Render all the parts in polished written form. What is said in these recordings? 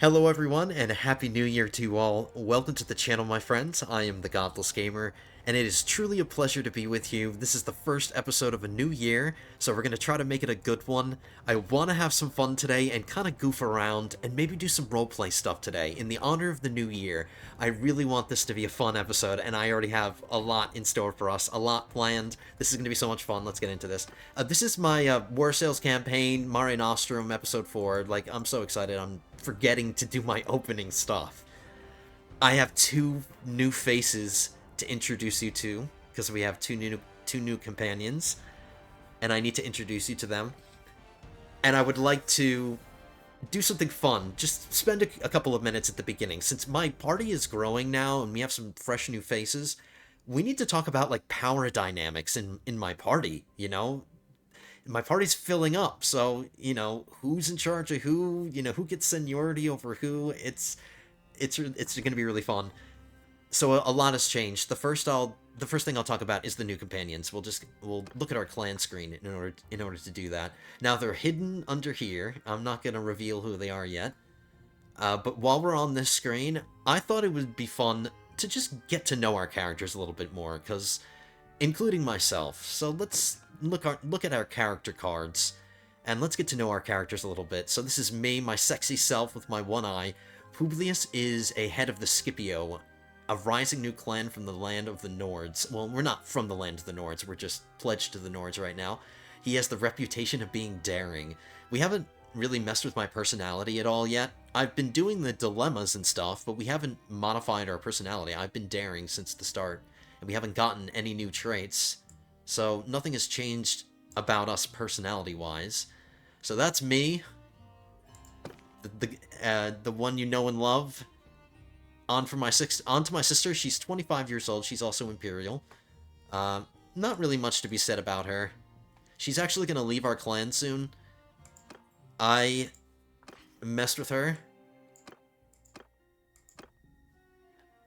Hello everyone, and Happy New Year to you all. Welcome to the channel, my friends. I am the Godless Gamer, and it is truly a pleasure to be with you. This is the first episode of a new year, so we're going to try to make it a good one. I want to have some fun today and kind of goof around and maybe do some roleplay stuff today. In the honor of the new year, I really want this to be a fun episode, and I already have a lot in store for us, a lot planned. This is going to be so much fun. Let's get into this. This is my War Sales campaign, Mare Nostrum, episode 4. Like, I'm so excited. I'm forgetting to do my opening stuff. I have two new faces to introduce you to because we have two new companions, and I need to introduce you to them. And I would like to do something fun. Just spend a couple of minutes at the beginning. Since my party is growing now and we have some fresh new faces, we need to talk about like power dynamics in my party, my party's filling up, so who's in charge of who, who gets seniority over who. It's going to be really fun. So a lot has changed. The first thing I'll talk about is the new companions. We'll look at our clan screen in order to do that. Now they're hidden under here. I'm not going to reveal who they are yet. But while we're on this screen, I thought it would be fun to just get to know our characters a little bit more, because including myself. So let's look at our character cards, and let's get to know our characters a little bit. So this is me, my sexy self with my one eye. Publius is a head of the Scipio, a rising new clan from the land of the Nords. Well, we're not from the land of the Nords, we're just pledged to the Nords right now. He has the reputation of being daring. We haven't really messed with my personality at all yet. I've been doing the dilemmas and stuff, but we haven't modified our personality. I've been daring since the start, and we haven't gotten any new traits. So nothing has changed about us personality-wise. So that's me, the one you know and love. On to my sister. She's 25 years old. She's also Imperial. Not really much to be said about her. She's actually going to leave our clan soon. I messed with her.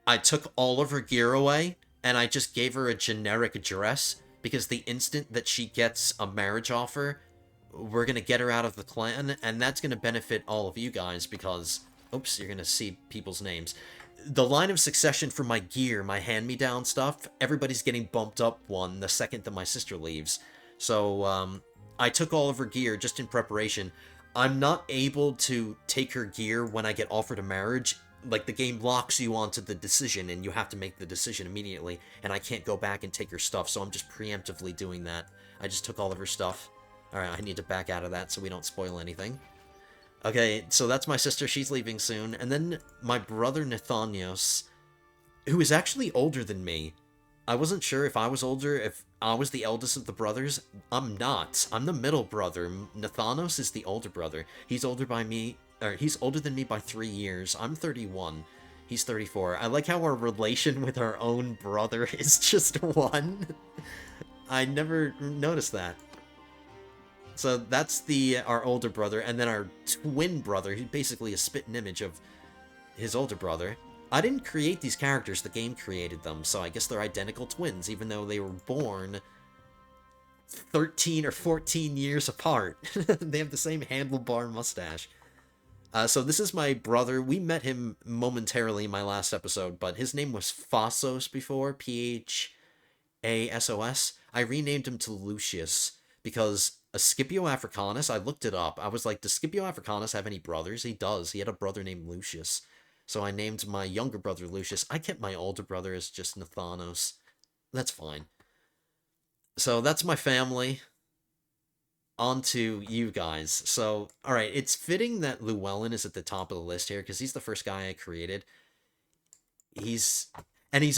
I took all of her gear away, and I just gave her a generic dress, because the instant that she gets a marriage offer, we're going to get her out of the clan, and that's going to benefit all of you guys, because... Oops, you're going to see people's names. The line of succession for my gear, my hand-me-down stuff, everybody's getting bumped up one the second that my sister leaves. So, I took all of her gear just in preparation. I'm not able to take her gear when I get offered a marriage. Like, the game locks you onto the decision, and you have to make the decision immediately, and I can't go back and take her stuff, so I'm just preemptively doing that. I just took all of her stuff. Alright, I need to back out of that so we don't spoil anything. Okay, so that's my sister. She's leaving soon. And then my brother Nathanios, who is actually older than me. I wasn't sure if I was older, if I was the eldest of the brothers. I'm not. I'm the middle brother. Nathanos is the older brother. He's older by me, or he's older than me by 3 years. I'm 31. He's 34. I like how our relation with our own brother is just 1. I never noticed that. So that's our older brother, and then our twin brother, who's basically a spitting image of his older brother. I didn't create these characters, the game created them, so I guess they're identical twins, even though they were born 13 or 14 years apart. They have the same handlebar mustache. So this is my brother. We met him momentarily in my last episode, but his name was Phasos before, Phasos. I renamed him to Lucius, because a Scipio Africanus, I looked it up. I was like, does Scipio Africanus have any brothers? He does. He had a brother named Lucius. So I named my younger brother Lucius. I kept my older brother as just Nathanos. That's fine. So that's my family. On to you guys. So, alright, it's fitting that Llewellyn is at the top of the list here, because he's the first guy I created. He's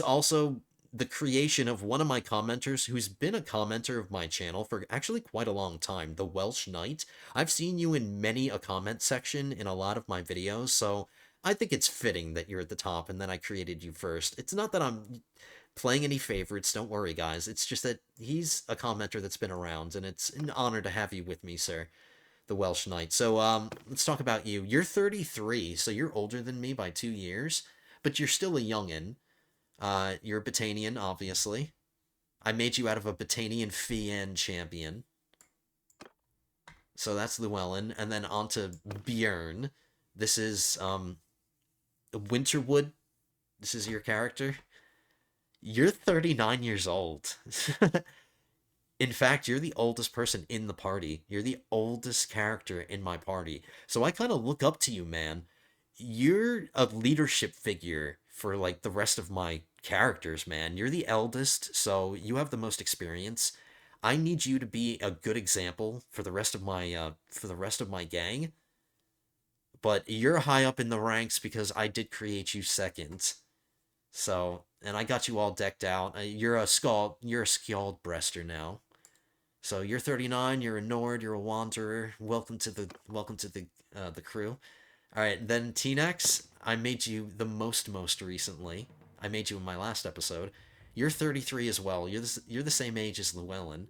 also the creation of one of my commenters who's been a commenter of my channel for actually quite a long time, the Welsh Knight. I've seen you in many a comment section in a lot of my videos, so I think it's fitting that you're at the top and then I created you first. It's not that I'm playing any favorites, don't worry guys, it's just that he's a commenter that's been around, and it's an honor to have you with me, sir, the Welsh Knight. So, let's talk about you. You're 33, so you're older than me by 2 years, but you're still a youngin'. You're a Botanian, obviously. I made you out of a Botanian Fian champion. So that's Llewellyn, and then on to Bjorn. This is Winterwood. This is your character. You're 39 years old. In fact, you're the oldest person in the party. You're the oldest character in my party. So I kind of look up to you, man. You're a leadership figure for like the rest of my characters, man. You're the eldest, so you have the most experience. I need you to be a good example for the rest of my gang. But you're high up in the ranks because I did create you second. So, and I got you all decked out. You're a scald breaster now. So you're 39. You're a Nord. You're a Wanderer. Welcome to the crew. All right, then Tnex, I made you the most recently. I made you in my last episode. You're 33 as well. You're the same age as Llewellyn.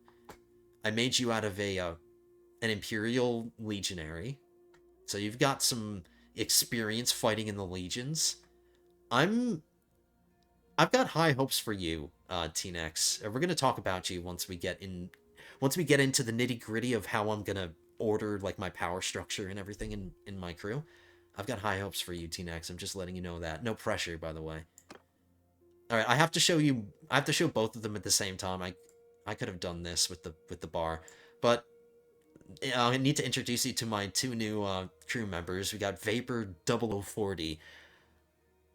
I made you out of a an Imperial Legionary, so you've got some experience fighting in the legions. I'm I've got high hopes for you, Tnex. We're gonna talk about you once we get into the nitty gritty of how I'm gonna order like my power structure and everything in my crew. I've got high hopes for you, Tnex. I'm just letting you know that. No pressure, by the way. All right, I have to show you. I have to show both of them at the same time. I could have done this with the bar, but I need to introduce you to my two new crew members. We got Vapor 0040.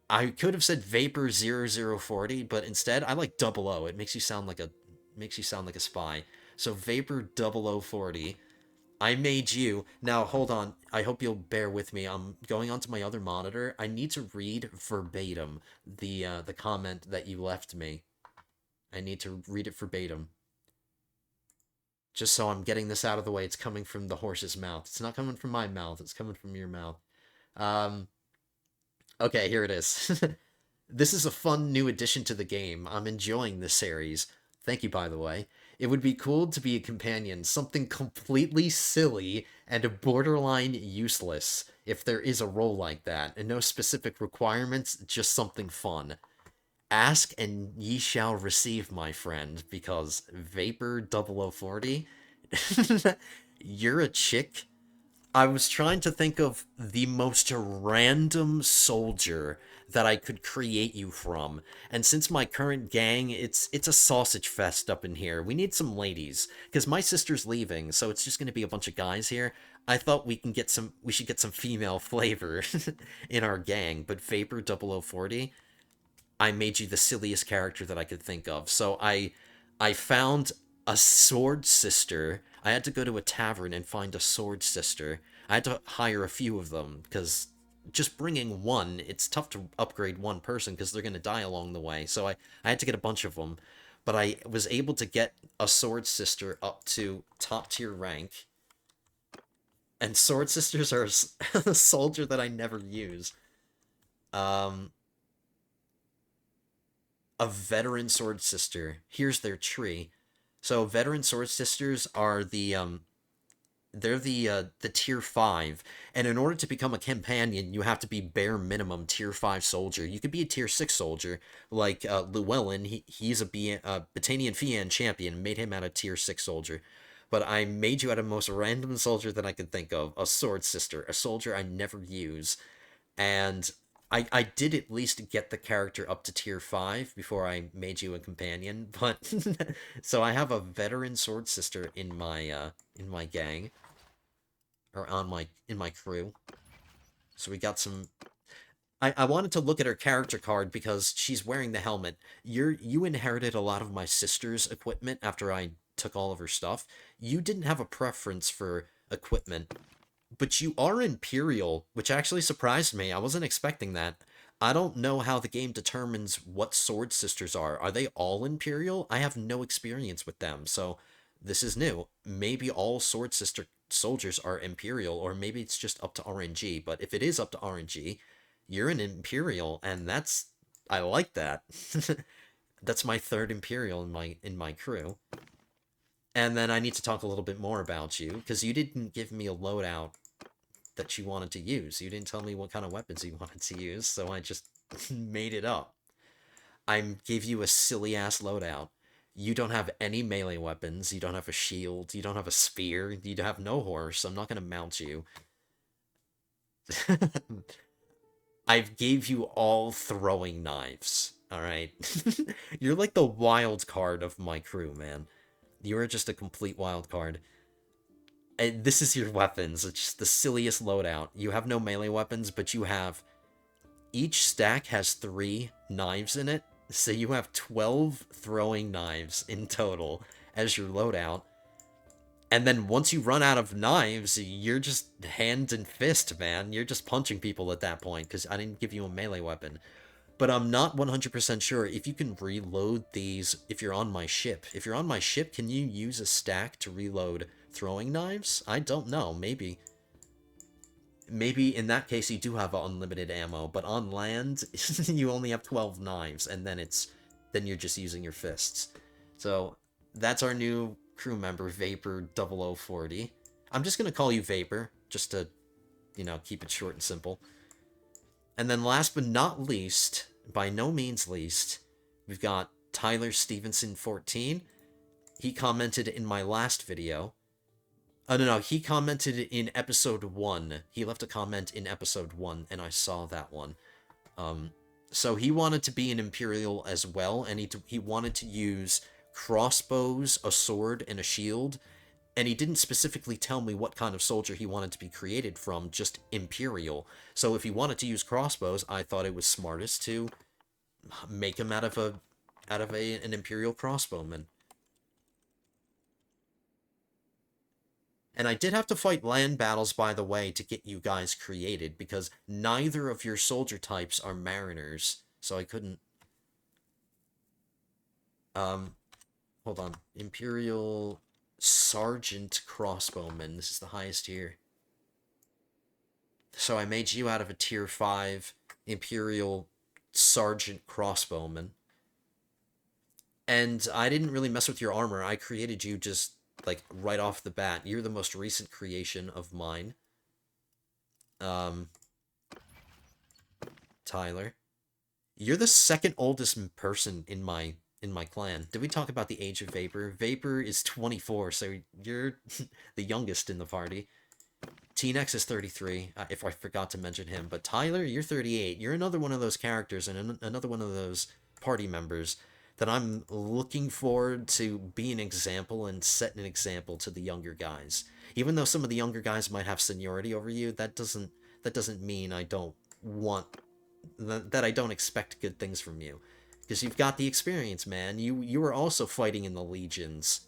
I could have said Vapor 0040, but instead I like 00. It makes you sound like a spy. So Vapor 0040. I made you. Now hold on. I hope you'll bear with me. I'm going onto my other monitor. I need to read verbatim the comment that you left me. I need to read it verbatim. Just so I'm getting this out of the way. It's coming from the horse's mouth. It's not coming from my mouth. It's coming from your mouth. Um okay, here it is. This is a fun new addition to the game. I'm enjoying this series. Thank you, by the way. It would be cool to be a companion, something completely silly and borderline useless, if there is a role like that, and no specific requirements, just something fun. Ask and ye shall receive, my friend, because Vapor 0040, you're a chick. I was trying to think of the most random soldier that I could create you from. And since my current gang, it's a sausage fest up in here. We need some ladies because my sister's leaving, so it's just going to be a bunch of guys here. I thought we should get some female flavor in our gang, but Vapor 0040, I made you the silliest character that I could think of. So I found a sword sister. I had to go to a tavern and find a sword sister. I had to hire a few of them because just bringing one, it's tough to upgrade one person because they're going to die along the way. So I had to get a bunch of them. But I was able to get a sword sister up to top tier rank. And sword sisters are a soldier that I never use. Um, a veteran sword sister. Here's their tree. So veteran sword sisters are they're the tier 5, and in order to become a companion you have to be bare minimum tier 5 soldier. You could be a tier 6 soldier like Llewellyn. He's a Battanian Fian champion, made him out of tier 6 soldier. But I made you out of the most random soldier that I could think of, a sword sister, a soldier I never use. And I did at least get the character up to tier 5 before I made you a companion, but so I have a veteran sword sister in my gang, or on my in my crew. So we got some. I wanted to look at her character card because she's wearing the helmet. You inherited a lot of my sister's equipment after I took all of her stuff. You didn't have a preference for equipment, but you are Imperial, which actually surprised me. I wasn't expecting that. I don't know how the game determines what sword sisters are. Are they all Imperial? I have no experience with them, so this is new. Maybe all sword sister soldiers are Imperial, or maybe it's just up to RNG. But if it is up to RNG, you're an Imperial, and I like that. That's my third Imperial in my crew. And then I need to talk a little bit more about you, because you didn't give me a loadout that you wanted to use. You didn't tell me what kind of weapons you wanted to use, so I just made it up. I gave you a silly ass loadout. You don't have any melee weapons. You don't have a shield. You don't have a spear. You have no horse. I'm not gonna mount you. I've gave you all throwing knives. All right. You're like the wild card of my crew, man. You are just a complete wild card. And this is your weapons. It's just the silliest loadout. You have no melee weapons, but you have each stack has 3 knives in it. So you have 12 throwing knives in total as your loadout. And then once you run out of knives, you're just hand and fist, man. You're just punching people at that point because I didn't give you a melee weapon. But I'm not 100% sure if you can reload these if you're on my ship. If you're on my ship, can you use a stack to reload throwing knives? I don't know. Maybe. Maybe in that case you do have unlimited ammo, but on land you only have 12 knives, and then you're just using your fists. So that's our new crew member, Vapor 0040. I'm just gonna call you Vapor, just to, keep it short and simple. And then last but not least, by no means least, we've got Tyler Stevenson 14. He commented in my last video. Oh, no, he commented in episode 1. He left a comment in episode 1, and I saw that one. So he wanted to be an Imperial as well, and he wanted to use crossbows, a sword, and a shield, and he didn't specifically tell me what kind of soldier he wanted to be created from, just Imperial. So if he wanted to use crossbows, I thought it was smartest to make him out of an Imperial crossbowman. And I did have to fight land battles, by the way, to get you guys created, because neither of your soldier types are mariners, so I couldn't... Hold on. Imperial Sergeant Crossbowman. This is the highest tier. So I made you out of a tier 5 Imperial Sergeant Crossbowman. And I didn't really mess with your armor. I created you just, like, right off the bat. You're the most recent creation of mine. Tyler. You're the second oldest person in my clan. Did we talk about the age of Vapor? Vapor is 24, so you're the youngest in the party. T-Nex is 33, if I forgot to mention him. But Tyler, you're 38. You're another one of those characters and another one of those party members that I'm looking forward to be an example and set an example to the younger guys. Even though some of the younger guys might have seniority over you, that doesn't mean I don't want... that I don't expect good things from you. Because you've got the experience, man. You were also fighting in the Legions.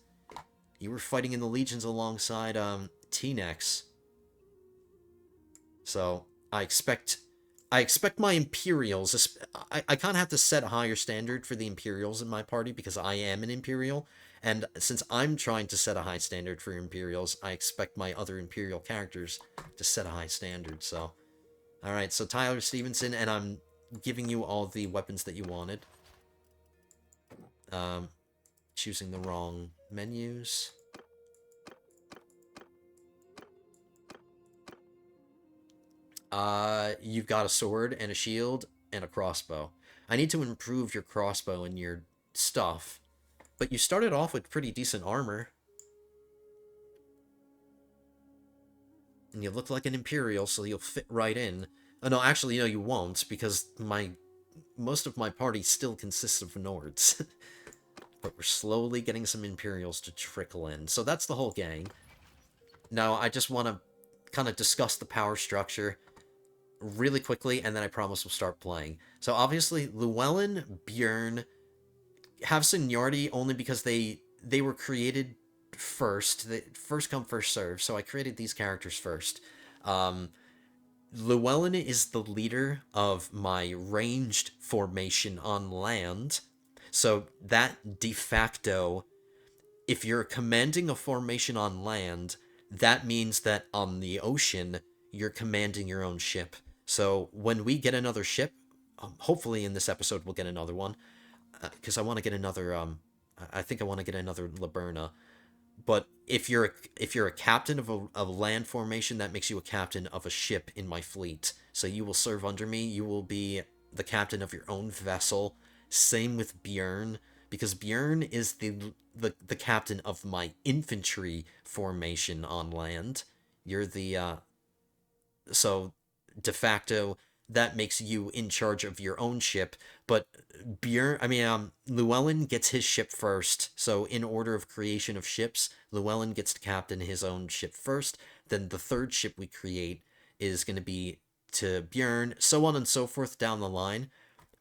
You were fighting in the Legions alongside, T-Nex. So, I expect my Imperials... I kind of have to set a higher standard for the Imperials in my party, because I am an Imperial. And since I'm trying to set a high standard for Imperials, I expect my other Imperial characters to set a high standard, so... Alright, so Tyler Stevenson, and I'm giving you all the weapons that you wanted. Choosing the wrong menus. You've got a sword and a shield and a crossbow. I need to improve your crossbow and your stuff. But you started off with pretty decent armor. And you look like an Imperial, so you'll fit right in. Oh, no, actually, no, you won't, because most of my party still consists of Nords. But we're slowly getting some Imperials to trickle in. So that's the whole gang. Now, I just want to kind of discuss the power structure really quickly, and then I promise we'll start playing. So obviously, Llewellyn, Bjorn have seniority only because they were created first. First come, first serve, so I created these characters first. Llewellyn is the leader of my ranged formation on land, so that de facto, if you're commanding a formation on land, that means that on the ocean, you're commanding your own ship. So when we get another ship, hopefully in this episode we'll get another one, because I want to get another, I think I want to get another Laberna. But if you're a captain of a land formation, that makes you a captain of a ship in my fleet. So you will serve under me. You will be the captain of your own vessel. Same with Bjorn, because Bjorn is the captain of my infantry formation on land. You're the so de facto, that makes you in charge of your own ship. But Llewellyn gets his ship first. So in order of creation of ships, Llewellyn gets to captain his own ship first. Then the third ship we create is going to be to Bjorn, so on and so forth down the line.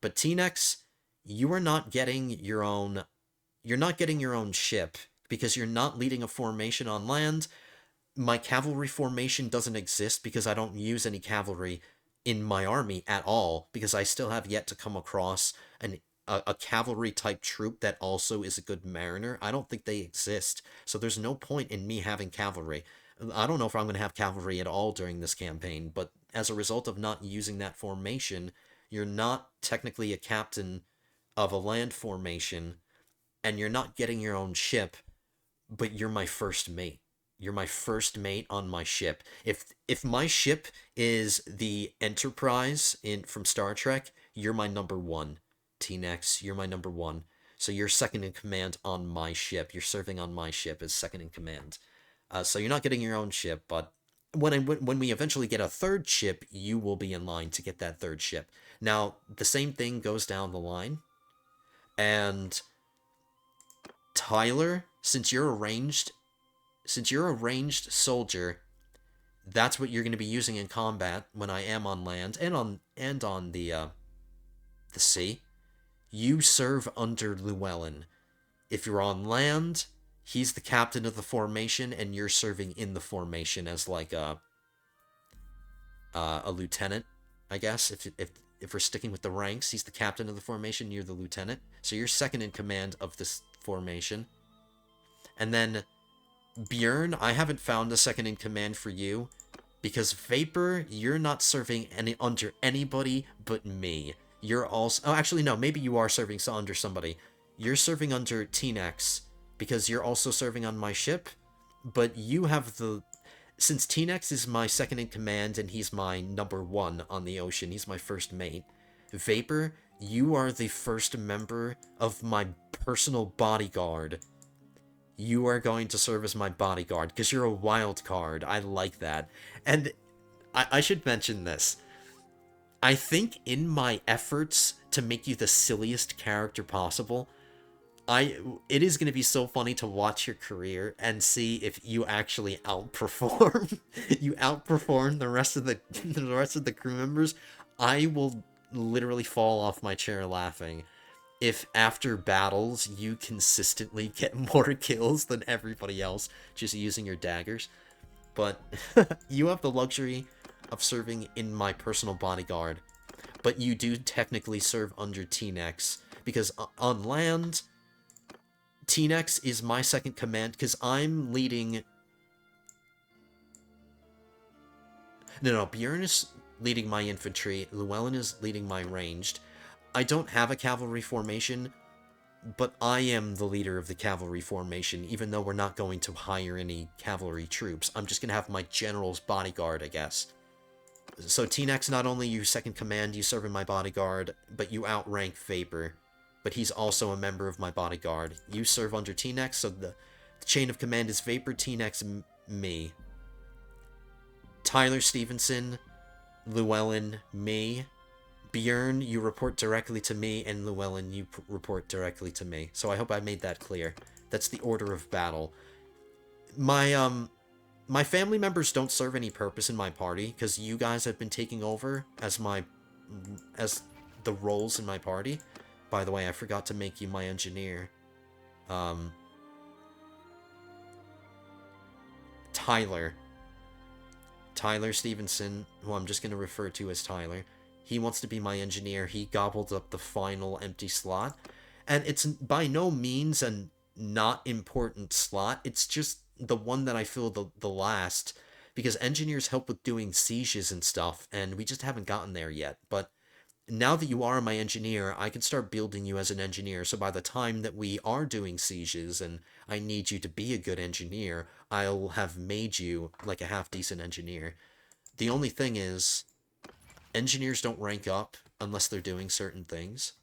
But T-Nex, you are not getting your own. You're not getting your own ship because you're not leading a formation on land. My cavalry formation doesn't exist because I don't use any cavalry in my army at all, because I still have yet to come across a cavalry type troop that also is a good mariner. I don't think they exist, so there's no point in me having cavalry. I don't know if I'm going to have cavalry at all during this campaign, but as a result of not using that formation, you're not technically a captain of a land formation, and you're not getting your own ship, but you're my first mate. You're my first mate on my ship. If my ship is the Enterprise in from Star Trek, you're my number one. T-Nex, you're my number one. So you're second in command on my ship. You're serving on my ship as second in command. So you're not getting your own ship, but when we eventually get a third ship, you will be in line to get that third ship. Now, the same thing goes down the line, and Tyler, since you're a ranged soldier, that's what you're going to be using in combat when I am on land and on the sea. You serve under Llewellyn. If you're on land, he's the captain of the formation, and you're serving in the formation as like a lieutenant, I guess. If we're sticking with the ranks, he's the captain of the formation. You're the lieutenant, so you're second in command of this formation. And then Bjorn, I haven't found a second in command for you, because Vapor, you're not serving under anybody but me. You're also... Oh, actually, no. Maybe you are serving under somebody. You're serving under T-Nex, because you're also serving on my ship, but you have the... Since T-Nex is my second in command, and he's my number one on the ocean, he's my first mate, Vapor, you are the first member of my personal bodyguard. You are going to serve as my bodyguard, because you're a wild card. I like that. And I should mention this. I think in my efforts to make you the silliest character possible, it is going to be so funny to watch your career and see if you actually outperform. You outperform the rest of the crew members. I will literally fall off my chair laughing if after battles you consistently get more kills than everybody else just using your daggers. But you have the luxury of serving in my personal bodyguard, but you do technically serve under T-Nex, because on land, T-Nex is my second command, because I'm leading... No, Bjorn is leading my infantry, Llewellyn is leading my ranged. I don't have a cavalry formation, but I am the leader of the cavalry formation, even though we're not going to hire any cavalry troops. I'm just going to have my general's bodyguard, I guess. So T-Nex, not only you second command, you serve in my bodyguard, but you outrank Vapor. But he's also a member of my bodyguard. You serve under T-Nex, so the chain of command is Vapor, T-Nex, me. Tyler Stevenson, Llewellyn, me. Bjorn, you report directly to me, and Llewellyn, you report directly to me. So I hope I made that clear. That's the order of battle. My family members don't serve any purpose in my party, because you guys have been taking over as the roles in my party. By the way, I forgot to make you my engineer. Tyler Stevenson, who I'm just going to refer to as Tyler. He wants to be my engineer. He gobbled up the final empty slot. And it's by no means a not important slot. It's just the one that I feel the last, because engineers help with doing sieges and stuff, and we just haven't gotten there yet. But now that you are my engineer, I can start building you as an engineer, so by the time that we are doing sieges and I need you to be a good engineer, I'll have made you like a half-decent engineer. The only thing is, engineers don't rank up unless they're doing certain things.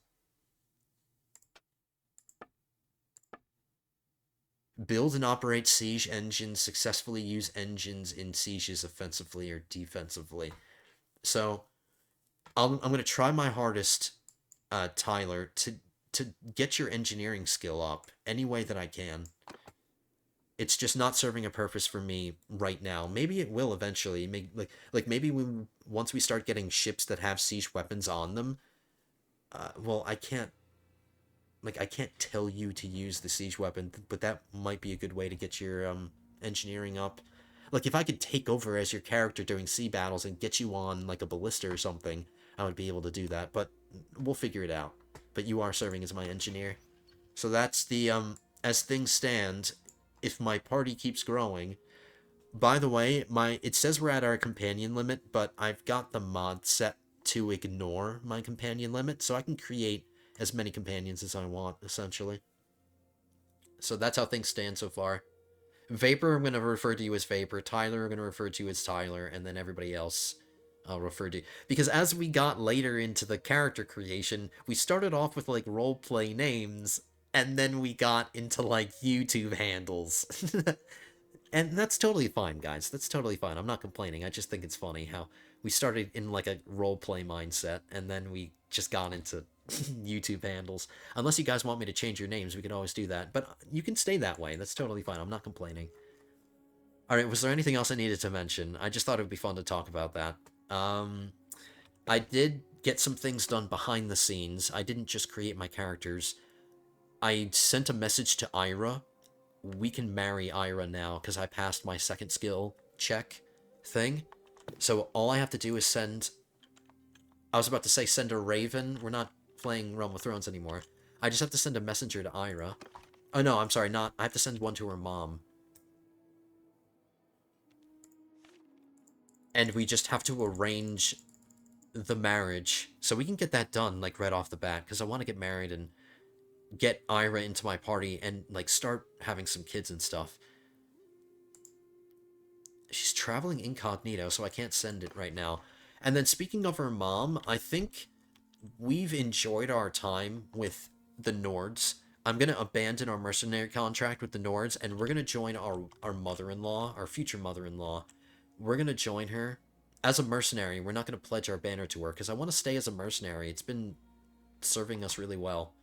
Build and operate siege engines, successfully use engines in sieges offensively or defensively. So I'm gonna try my hardest, Tyler, to get your engineering skill up any way that I can. It's just not serving a purpose for me right now. Maybe it will eventually. Like maybe once we start getting ships that have siege weapons on them. Well, I can't tell you to use the siege weapon, but that might be a good way to get your engineering up. Like if I could take over as your character during sea battles and get you on like a ballista or something, I would be able to do that. But we'll figure it out. But you are serving as my engineer. So that's the as things stand, if my party keeps growing. By the way, it says we're at our companion limit, but I've got the mod set to ignore my companion limit, so I can create as many companions as I want, essentially. So that's how things stand so far. Vapor, I'm going to refer to you as Vapor. Tyler, I'm going to refer to you as Tyler, and then everybody else I'll refer to. Because as we got later into the character creation, we started off with, like, roleplay names, and then we got into, like, YouTube handles. And that's totally fine, guys. That's totally fine. I'm not complaining. I just think it's funny how we started in, like, a roleplay mindset, and then we just got into YouTube handles. Unless you guys want me to change your names, we can always do that. But you can stay that way. That's totally fine. I'm not complaining. Alright, was there anything else I needed to mention? I just thought it would be fun to talk about that. I did get some things done behind the scenes. I didn't just create my characters. I sent a message to Ira. We can marry Ira now, because I passed my second skill check thing. So all I have to do is send... I was about to say send a raven. We're not playing Realm of Thrones anymore. I just have to send a messenger to Ira. Oh no, I'm sorry, not... I have to send one to her mom. And we just have to arrange the marriage. So we can get that done, like, right off the bat, because I want to get married and get Ira into my party and, like, start having some kids and stuff. She's traveling incognito, so I can't send it right now. And then speaking of her mom, I think we've enjoyed our time with the Nords. I'm going to abandon our mercenary contract with the Nords, and we're going to join our mother-in-law, our future mother-in-law. We're going to join her as a mercenary. We're not going to pledge our banner to her, because I want to stay as a mercenary. It's been serving us really well.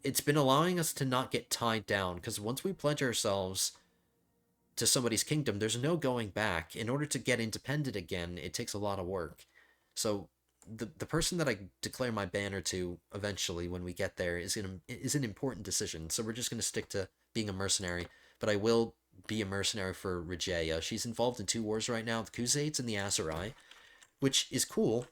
It's been allowing us to not get tied down, because once we pledge ourselves to somebody's kingdom, there's no going back. In order to get independent again, it takes a lot of work. So the person that I declare my banner to eventually when we get there is an important decision. So we're just going to stick to being a mercenary, but I will be a mercenary for Regeia. She's involved in 2 wars right now, the Khuzaits and the Aserai, which is cool,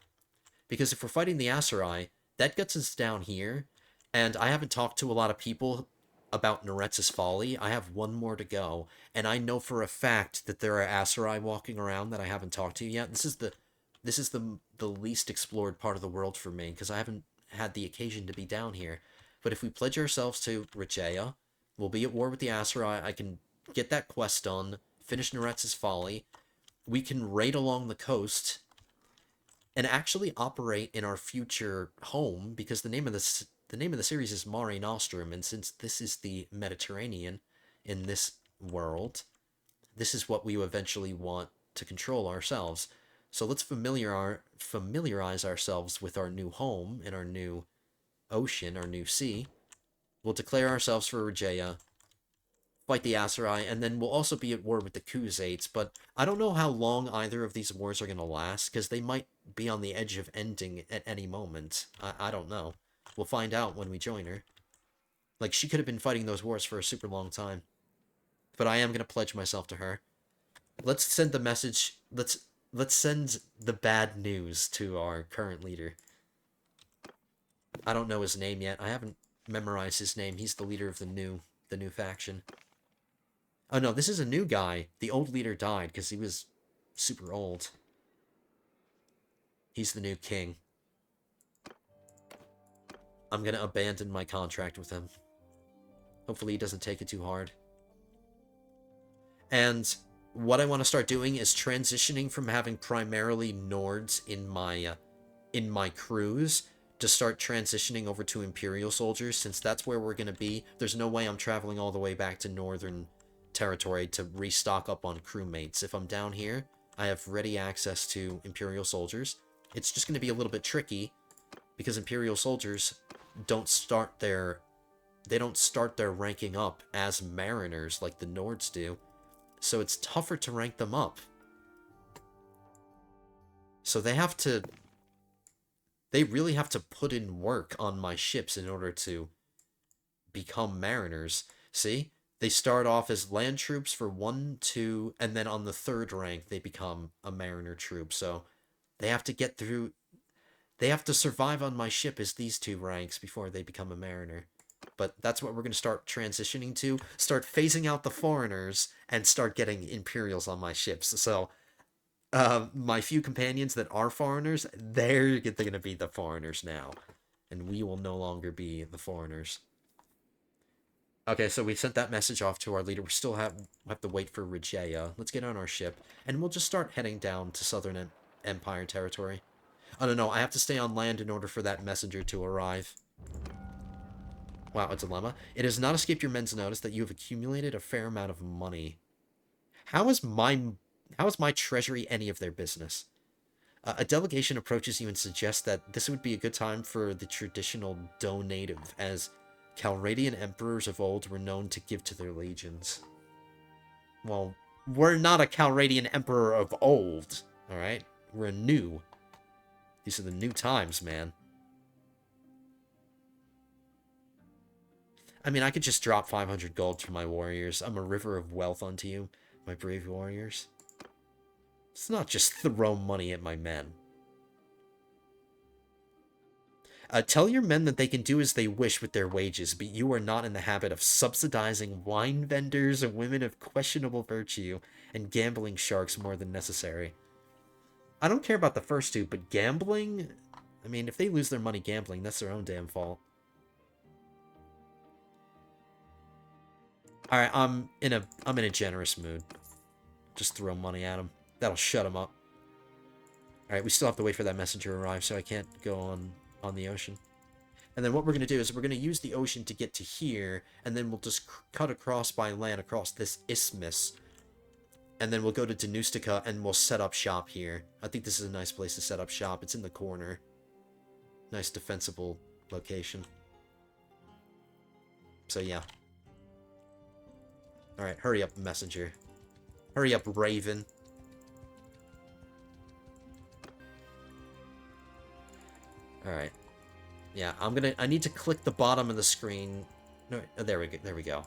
because if we're fighting the Aserai, that gets us down here, and I haven't talked to a lot of people about Noretz's Folly. I have one more to go, and I know for a fact that there are Aserai walking around that I haven't talked to yet. This is the least explored part of the world for me, because I haven't had the occasion to be down here. But if we pledge ourselves to Regeia, we'll be at war with the Aserai. I can get that quest done, finish Noretz's Folly. We can raid along the coast and actually operate in our future home, because the name of the series is Mare Nostrum, and since this is the Mediterranean in this world, this is what we eventually want to control ourselves. So let's familiarize ourselves with our new home and our new ocean, our new sea. We'll declare ourselves for Regeia, fight the Aserai, and then we'll also be at war with the Khuzaits, but I don't know how long either of these wars are going to last, because they might be on the edge of ending at any moment. I don't know. We'll find out when we join her. Like, she could have been fighting those wars for a super long time. But I am going to pledge myself to her. Let's send the message. Let's send the bad news to our current leader. I don't know his name yet. I haven't memorized his name. He's the leader of the new faction. Oh no, this is a new guy. The old leader died because he was super old. He's the new king. I'm gonna abandon my contract with him. Hopefully he doesn't take it too hard. And what I want to start doing is transitioning from having primarily Nords in my crews to start transitioning over to Imperial soldiers, since that's where we're gonna be. There's no way I'm traveling all the way back to Northern territory to restock up on crewmates. If I'm down here, I have ready access to Imperial soldiers. It's just going to be a little bit tricky because Imperial soldiers don't start their ranking up as mariners like the Nords do. So it's tougher to rank them up. So they really have to put in work on my ships in order to become mariners. See? They start off as land troops for 1, 2, and then on the 3rd rank they become a mariner troop. So they have to get through... They have to survive on my ship as these 2 ranks before they become a mariner. But that's what we're going to start transitioning to. Start phasing out the foreigners and start getting Imperials on my ships. So my few companions that are foreigners, they're going to be the foreigners now. And we will no longer be the foreigners. Okay, so we sent that message off to our leader. We still have to wait for Regia. Let's get on our ship, and we'll just start heading down to Southern Empire territory. Oh, no, I have to stay on land in order for that messenger to arrive. Wow, a dilemma. It has not escaped your men's notice that you have accumulated a fair amount of money. How is my treasury any of their business? A delegation approaches you and suggests that this would be a good time for the traditional donative, as Calradian emperors of old were known to give to their legions. Well, we're not a Calradian emperor of old, alright? We're new. These are the new times, man. I mean, I could just drop 500 gold for my warriors. I'm a river of wealth unto you, my brave warriors. It's not just throw money at my men. Tell your men that they can do as they wish with their wages, but you are not in the habit of subsidizing wine vendors and women of questionable virtue and gambling sharks more than necessary. I don't care about the first 2, but gambling? I mean, if they lose their money gambling, that's their own damn fault. Alright, I'm in a generous mood. Just throw money at them. That'll shut them up. Alright, we still have to wait for that messenger to arrive, so I can't go on the ocean. And then what we're going to do is we're going to use the ocean to get to here, and then we'll just cut across by land across this isthmus. And then we'll go to Danustica, and we'll set up shop here. I think this is a nice place to set up shop. It's in the corner. Nice defensible location. So yeah. Alright, hurry up, messenger. Hurry up, Raven. Alright. Yeah, I need to click the bottom of the screen. No, oh, there we go.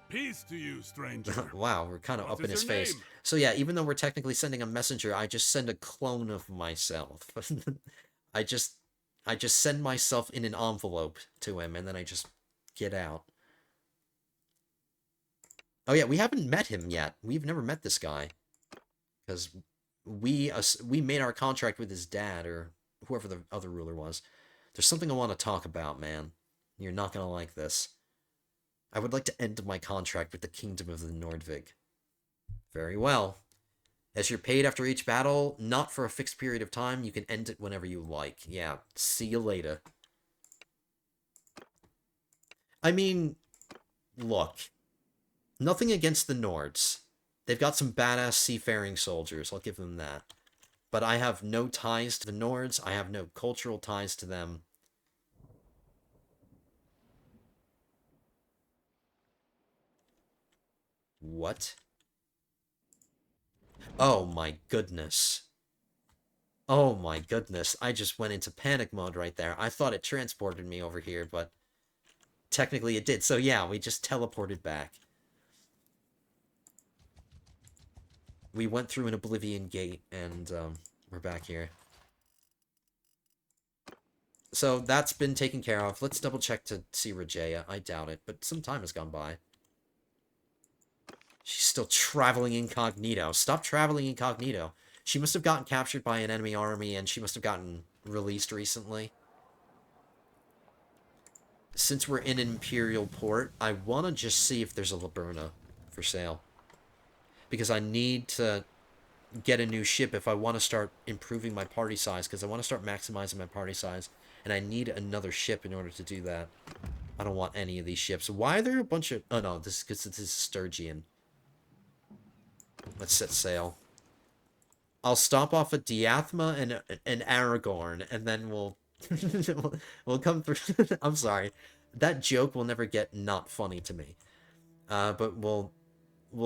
Peace to you, stranger. Wow, we're kind of up in his face. Name? So yeah, even though we're technically sending a messenger, I just send a clone of myself. I just send myself in an envelope to him, and then I just get out. Oh yeah, we haven't met him yet. We've never met this guy. Because we made our contract with his dad, or whoever the other ruler was. There's something I want to talk about, man. You're not going to like this. I would like to end my contract with the Kingdom of the Nordvig. Very well. As you're paid after each battle, not for a fixed period of time, you can end it whenever you like. Yeah, see you later. I mean, look. Nothing against the Nords. They've got some badass seafaring soldiers, I'll give them that. But I have no ties to the Nords, I have no cultural ties to them. What? Oh my goodness. Oh my goodness, I just went into panic mode right there. I thought it transported me over here, but technically it did. So yeah, we just teleported back. We went through an Oblivion gate, and we're back here. So that's been taken care of. Let's double check to see Regia. I doubt it, but some time has gone by. She's still traveling incognito. Stop traveling incognito. She must have gotten captured by an enemy army, and she must have gotten released recently. Since we're in Imperial Port, I want to just see if there's a Laberna for sale. Because I need to get a new ship if I want to start improving my party size, because I want to start maximizing my party size, and I need another ship in order to do that. I don't want any of these ships. Why are there a bunch of... Oh no, this is because this is Sturgian. Let's set sail. I'll stop off at Diathma and Aragorn, and then we'll we'll come through. I'm sorry, that joke will never get not funny to me. But we'll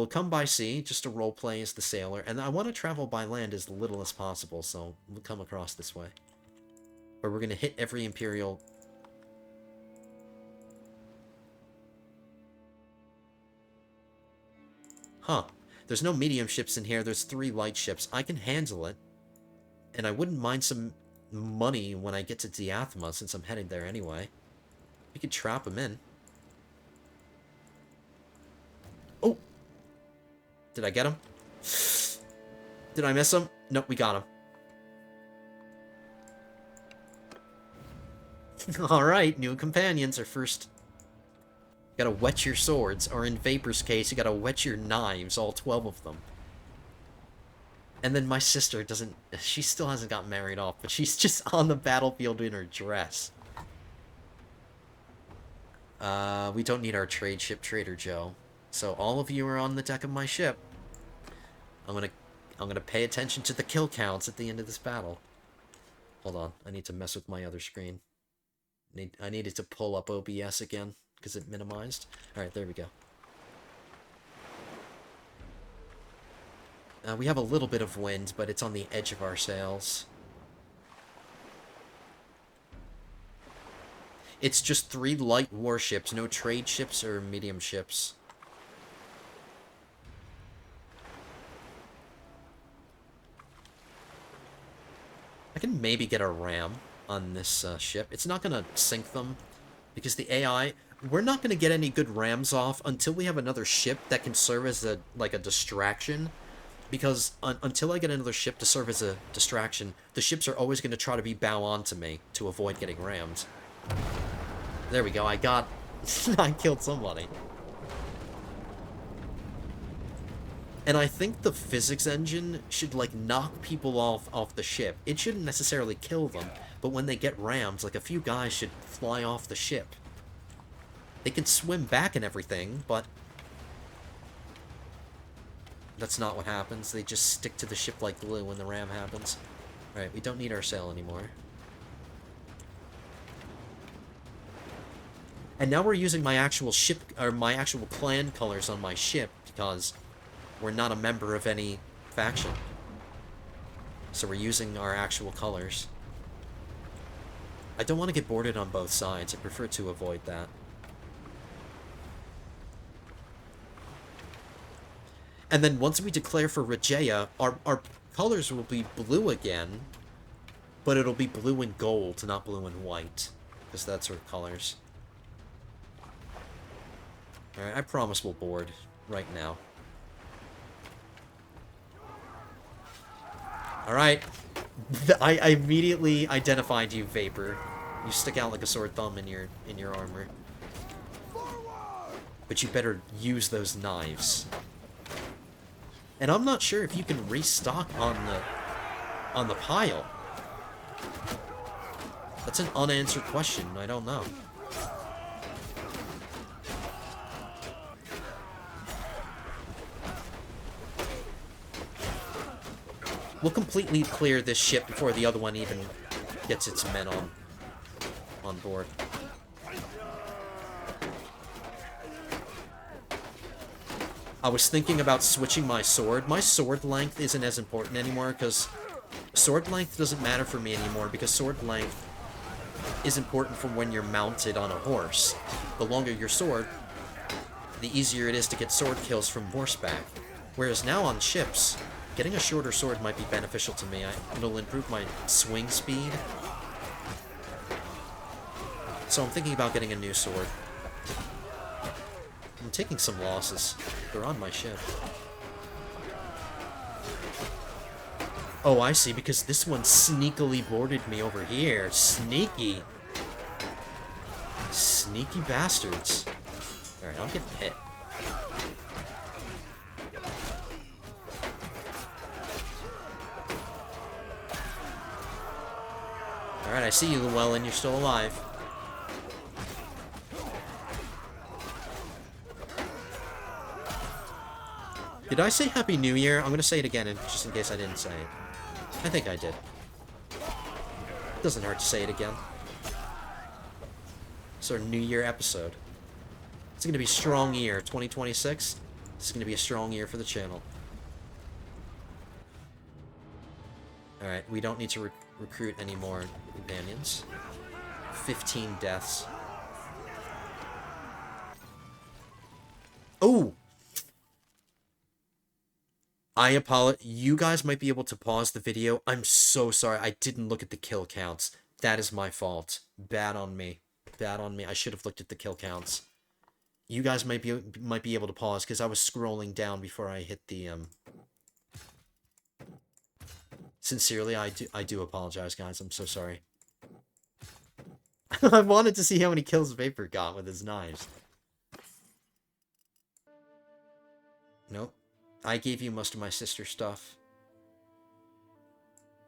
come by sea just to roleplay as the sailor, and I want to travel by land as little as possible, so we'll come across this way. Or we're gonna hit every Imperial. Huh. There's no medium ships in here. There's 3 light ships. I can handle it. And I wouldn't mind some money when I get to Diathma, since I'm heading there anyway. We could trap him in. Oh! Did I get him? Did I miss him? Nope, we got him. Alright, new companions are first. You gotta wet your swords, or in Vapor's case, you gotta wet your knives, all 12 of them. And then my sister doesn't... She still hasn't got married off, but she's just on the battlefield in her dress. We don't need our trade ship, Trader Joe. So all of you are on the deck of my ship. I'm gonna pay attention to the kill counts at the end of this battle. Hold on, I need to mess with my other screen. I needed to pull up OBS again, because it minimized. Alright, there we go. We have a little bit of wind, but it's on the edge of our sails. It's just 3 light warships, no trade ships or medium ships. I can maybe get a ram on this ship. It's not going to sink them, because the AI... We're not going to get any good rams off until we have another ship that can serve as a distraction. Because until I get another ship to serve as a distraction, the ships are always going to try to be bow on to me to avoid getting rammed. There we go, I got... I killed somebody. And I think the physics engine should, like, knock people off the ship. It shouldn't necessarily kill them, but when they get rammed, like, a few guys should fly off the ship. They can swim back and everything, but... that's not what happens. They just stick to the ship like glue when the ram happens. Alright, we don't need our sail anymore. And now we're using my actual ship, or my actual clan colors on my ship, because we're not a member of any faction. So we're using our actual colors. I don't want to get boarded on both sides. I prefer to avoid that. And then once we declare for Regaea, our colors will be blue again, but it'll be blue and gold, not blue and white, because that's our colors. Alright, I promise we'll board right now. Alright. I immediately identified you, Vapor. You stick out like a sore thumb in your armor. But you better use those knives. And I'm not sure if you can restock on the pile. That's an unanswered question. I don't know. We'll completely clear this ship before the other one even gets its men on board. I was thinking about switching my sword. My sword length isn't as important anymore, because sword length doesn't matter for me anymore, because sword length is important for when you're mounted on a horse. The longer your sword, the easier it is to get sword kills from horseback. Whereas now on ships, getting a shorter sword might be beneficial to me. It'll improve my swing speed. So I'm thinking about getting a new sword. I'm taking some losses. They're on my ship. Oh, I see, because this one sneakily boarded me over here. Sneaky. Sneaky bastards. Alright, I'll get hit. Alright, I see you, Llewellyn. You're still alive. Did I say Happy New Year? I'm gonna say it again, just in case I didn't say it. I think I did. Doesn't hurt to say it again. It's our New Year episode. It's gonna be a strong year, 2026. This is gonna be a strong year for the channel. Alright, we don't need to recruit any more companions. 15 deaths. Oh! I apologize. You guys might be able to pause the video. I'm so sorry. I didn't look at the kill counts. That is my fault. Bad on me. Bad on me. I should have looked at the kill counts. You guys might be able to pause because I was scrolling down before I hit the Sincerely, I do apologize, guys. I'm so sorry. I wanted to see how many kills Vapor got with his knives. Nope. I gave you most of my sister stuff.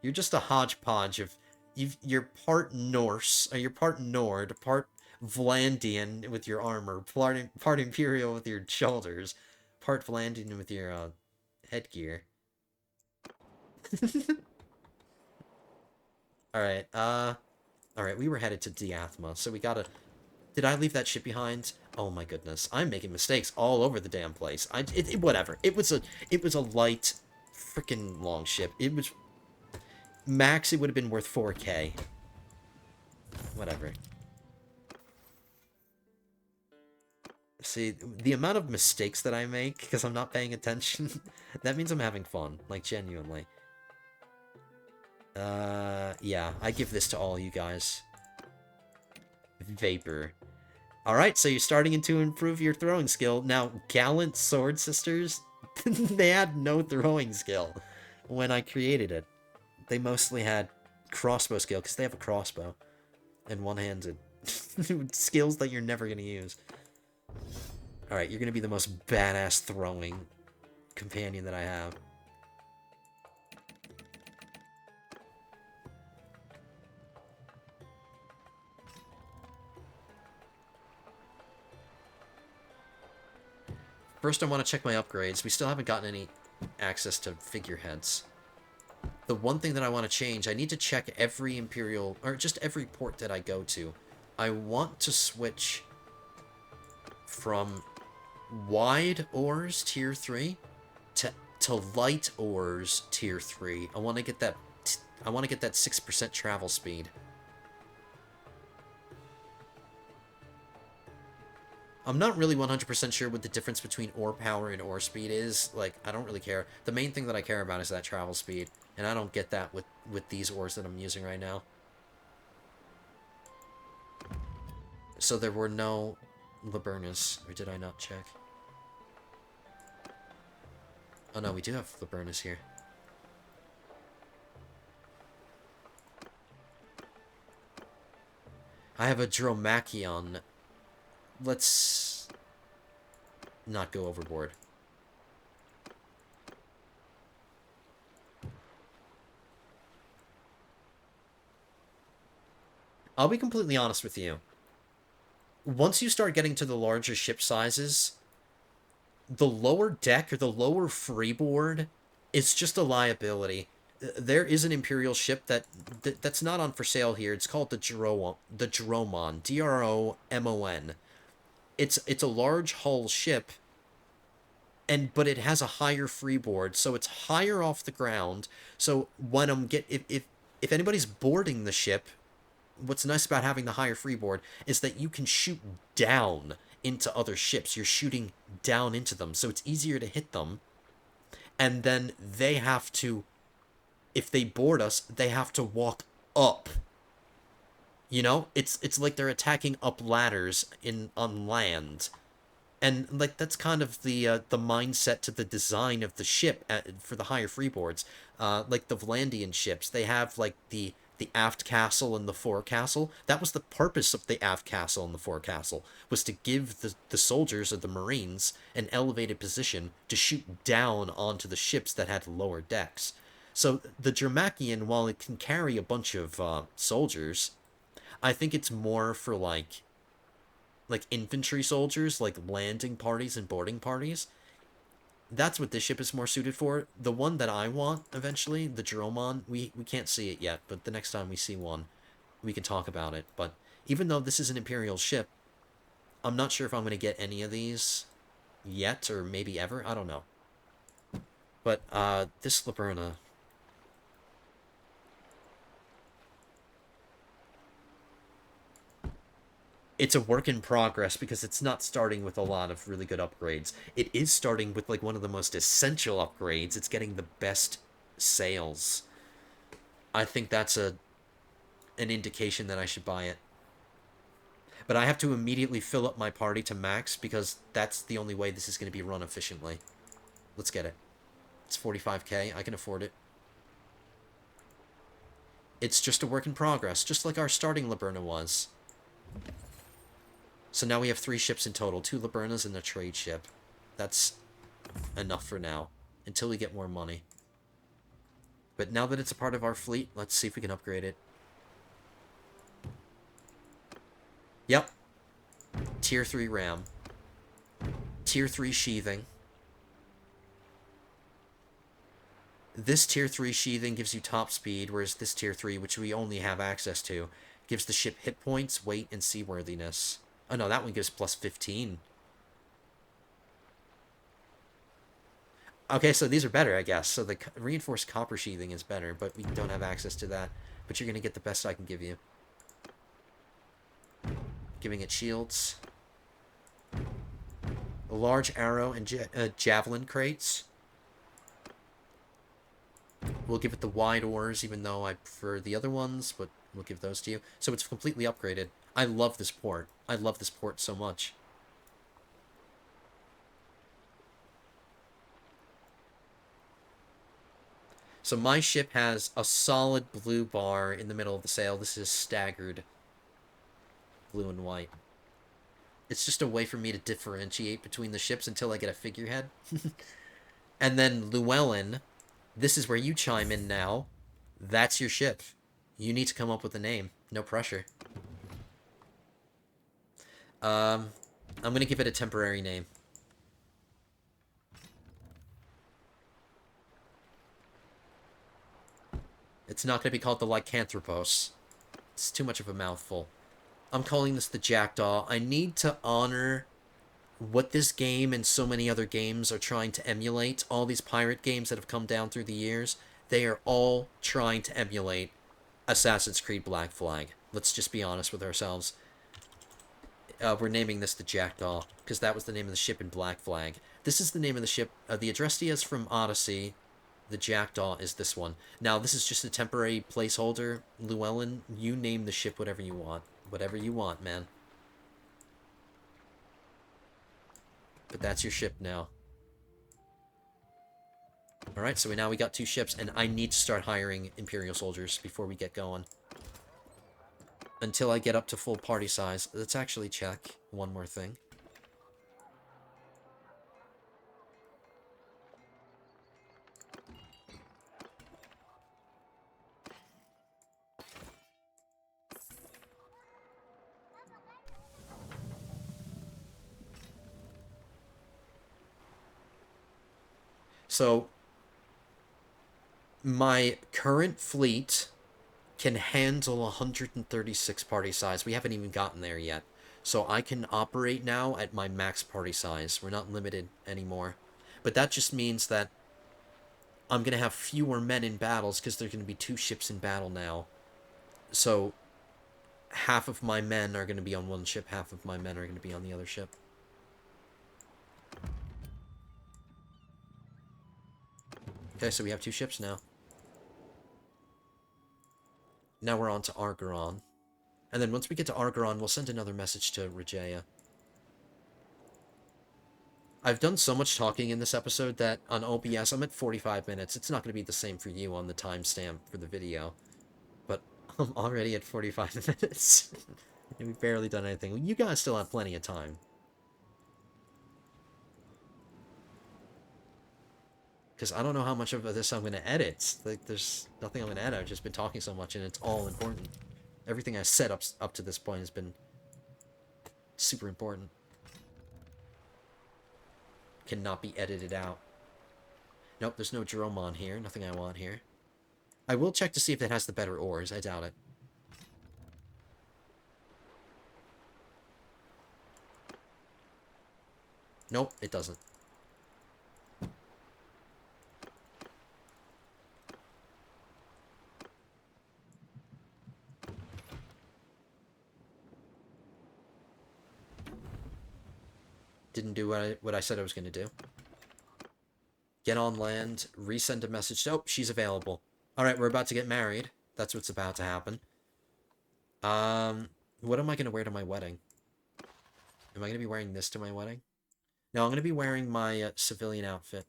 You're just a hodgepodge of... You're part Norse, or you're part Nord, part Vlandian with your armor, part Imperial with your shoulders, part Vlandian with your headgear. Alright, alright, we were headed to Diathma, so we gotta... Did I leave that ship behind? Oh my goodness, I'm making mistakes all over the damn place. Whatever. It was a light, freaking long ship. It was... Max, it would have been worth 4K. Whatever. See, the amount of mistakes that I make because I'm not paying attention, that means I'm having fun, like, genuinely. Yeah, I give this to all you guys. Vapor. Alright, so you're starting to improve your throwing skill. Now, Gallant Sword Sisters, they had no throwing skill when I created it. They mostly had crossbow skill, because they have a crossbow. And one-handed. Skills that you're never going to use. Alright, you're going to be the most badass throwing companion that I have. First, I want to check my upgrades. We still haven't gotten any access to figureheads. The one thing that I want to change, I need to check every Imperial, or just every port that I go to. I want to switch from wide oars tier 3 to light oars tier 3. I want to get that 6% travel speed. I'm not really 100% sure what the difference between oar power and oar speed is. Like, I don't really care. The main thing that I care about is that travel speed. And I don't get that with these oars that I'm using right now. So there were no Labernas, or did I not check? Oh no, we do have Labernas here. I have a Dromachion. Let's not go overboard. I'll be completely honest with you. Once you start getting to the larger ship sizes, the lower deck or the lower freeboard is just a liability. There is an Imperial ship that's not on for sale here. It's called the Dromon, D-R-O-M-O-N. It's a large hull ship, but it has a higher freeboard, so it's higher off the ground. So when if anybody's boarding the ship, what's nice about having the higher freeboard is that you can shoot down into other ships. You're shooting down into them, so it's easier to hit them. And then they have to, if they board us, they have to walk up. You know, it's like they're attacking up ladders on land. And, like, that's kind of the mindset to the design of the ship for the higher freeboards. Like the Vlandian ships, they have, like, the aft castle and the forecastle. That was the purpose of the aft castle and the forecastle, was to give the soldiers or the Marines an elevated position to shoot down onto the ships that had lower decks. So the Dromachion, while it can carry a bunch of soldiers, I think it's more for, like infantry soldiers, like landing parties and boarding parties. That's what this ship is more suited for. The one that I want eventually, the Dromon, we can't see it yet, but the next time we see one, we can talk about it. But even though this is an Imperial ship, I'm not sure if I'm going to get any of these yet, or maybe ever. I don't know. But, this Laberna... It's a work in progress because it's not starting with a lot of really good upgrades. It is starting with, like, one of the most essential upgrades. It's getting the best sails. I think that's an indication that I should buy it. But I have to immediately fill up my party to max because that's the only way this is going to be run efficiently. Let's get it. It's 45k. I can afford it. It's just a work in progress, just like our starting Laberna was. So now we have 3 ships in total. 2 Labernas and a trade ship. That's enough for now, until we get more money. But now that it's a part of our fleet, let's see if we can upgrade it. Yep. Tier 3 ram. Tier 3 sheathing. This Tier 3 sheathing gives you top speed, whereas this Tier 3, which we only have access to, gives the ship hit points, weight, and seaworthiness. Oh no, that one gives plus 15. Okay, so these are better, I guess. So the reinforced copper sheathing is better, but we don't have access to that. But you're going to get the best I can give you. Giving it shields. A large arrow and javelin crates. We'll give it the wide oars, even though I prefer the other ones, but we'll give those to you. So it's completely upgraded. I love this port. I love this port so much. So my ship has a solid blue bar in the middle of the sail. This is staggered blue and white. It's just a way for me to differentiate between the ships until I get a figurehead. And then Llewellyn, this is where you chime in now. That's your ship. You need to come up with a name. No pressure. I'm going to give it a temporary name. It's not going to be called the Lycanthropos. It's too much of a mouthful. I'm calling this the Jackdaw. I need to honor what this game and so many other games are trying to emulate. All these pirate games that have come down through the years, they are all trying to emulate Assassin's Creed Black Flag. Let's just be honest with ourselves. We're naming this the Jackdaw, because that was the name of the ship in Black Flag. This is the name of the ship. The Adrestia is from Odyssey. The Jackdaw is this one. Now, this is just a temporary placeholder. Llewellyn, you name the ship whatever you want. Whatever you want, man. But that's your ship now. Alright, so now we got 2 ships, and I need to start hiring Imperial soldiers before we get going. Until I get up to full party size. Let's actually check one more thing. So, my current fleet can handle 136 party size. We haven't even gotten there yet. So I can operate now at my max party size. We're not limited anymore. But that just means that I'm going to have fewer men in battles because there's going to be 2 ships in battle now. So half of my men are going to be on one ship, half of my men are going to be on the other ship. Okay, so we have 2 ships now. Now we're on to Argeron. And then once we get to Argeron, we'll send another message to Regaea. I've done so much talking in this episode that on OBS I'm at 45 minutes. It's not going to be the same for you on the timestamp for the video. But I'm already at 45 minutes. And we've barely done anything. You guys still have plenty of time. Because I don't know how much of this I'm going to edit. Like, there's nothing I'm going to edit. I've just been talking so much, and it's all important. Everything I said up to this point has been super important. Cannot be edited out. Nope, there's no Jerome on here. Nothing I want here. I will check to see if it has the better ores. I doubt it. Nope, it doesn't. Didn't do what I said I was going to do. Get on land, resend a message. Nope, she's available. Alright, we're about to get married. That's what's about to happen. What am I going to wear to my wedding? Am I going to be wearing this to my wedding? No, I'm going to be wearing my civilian outfit.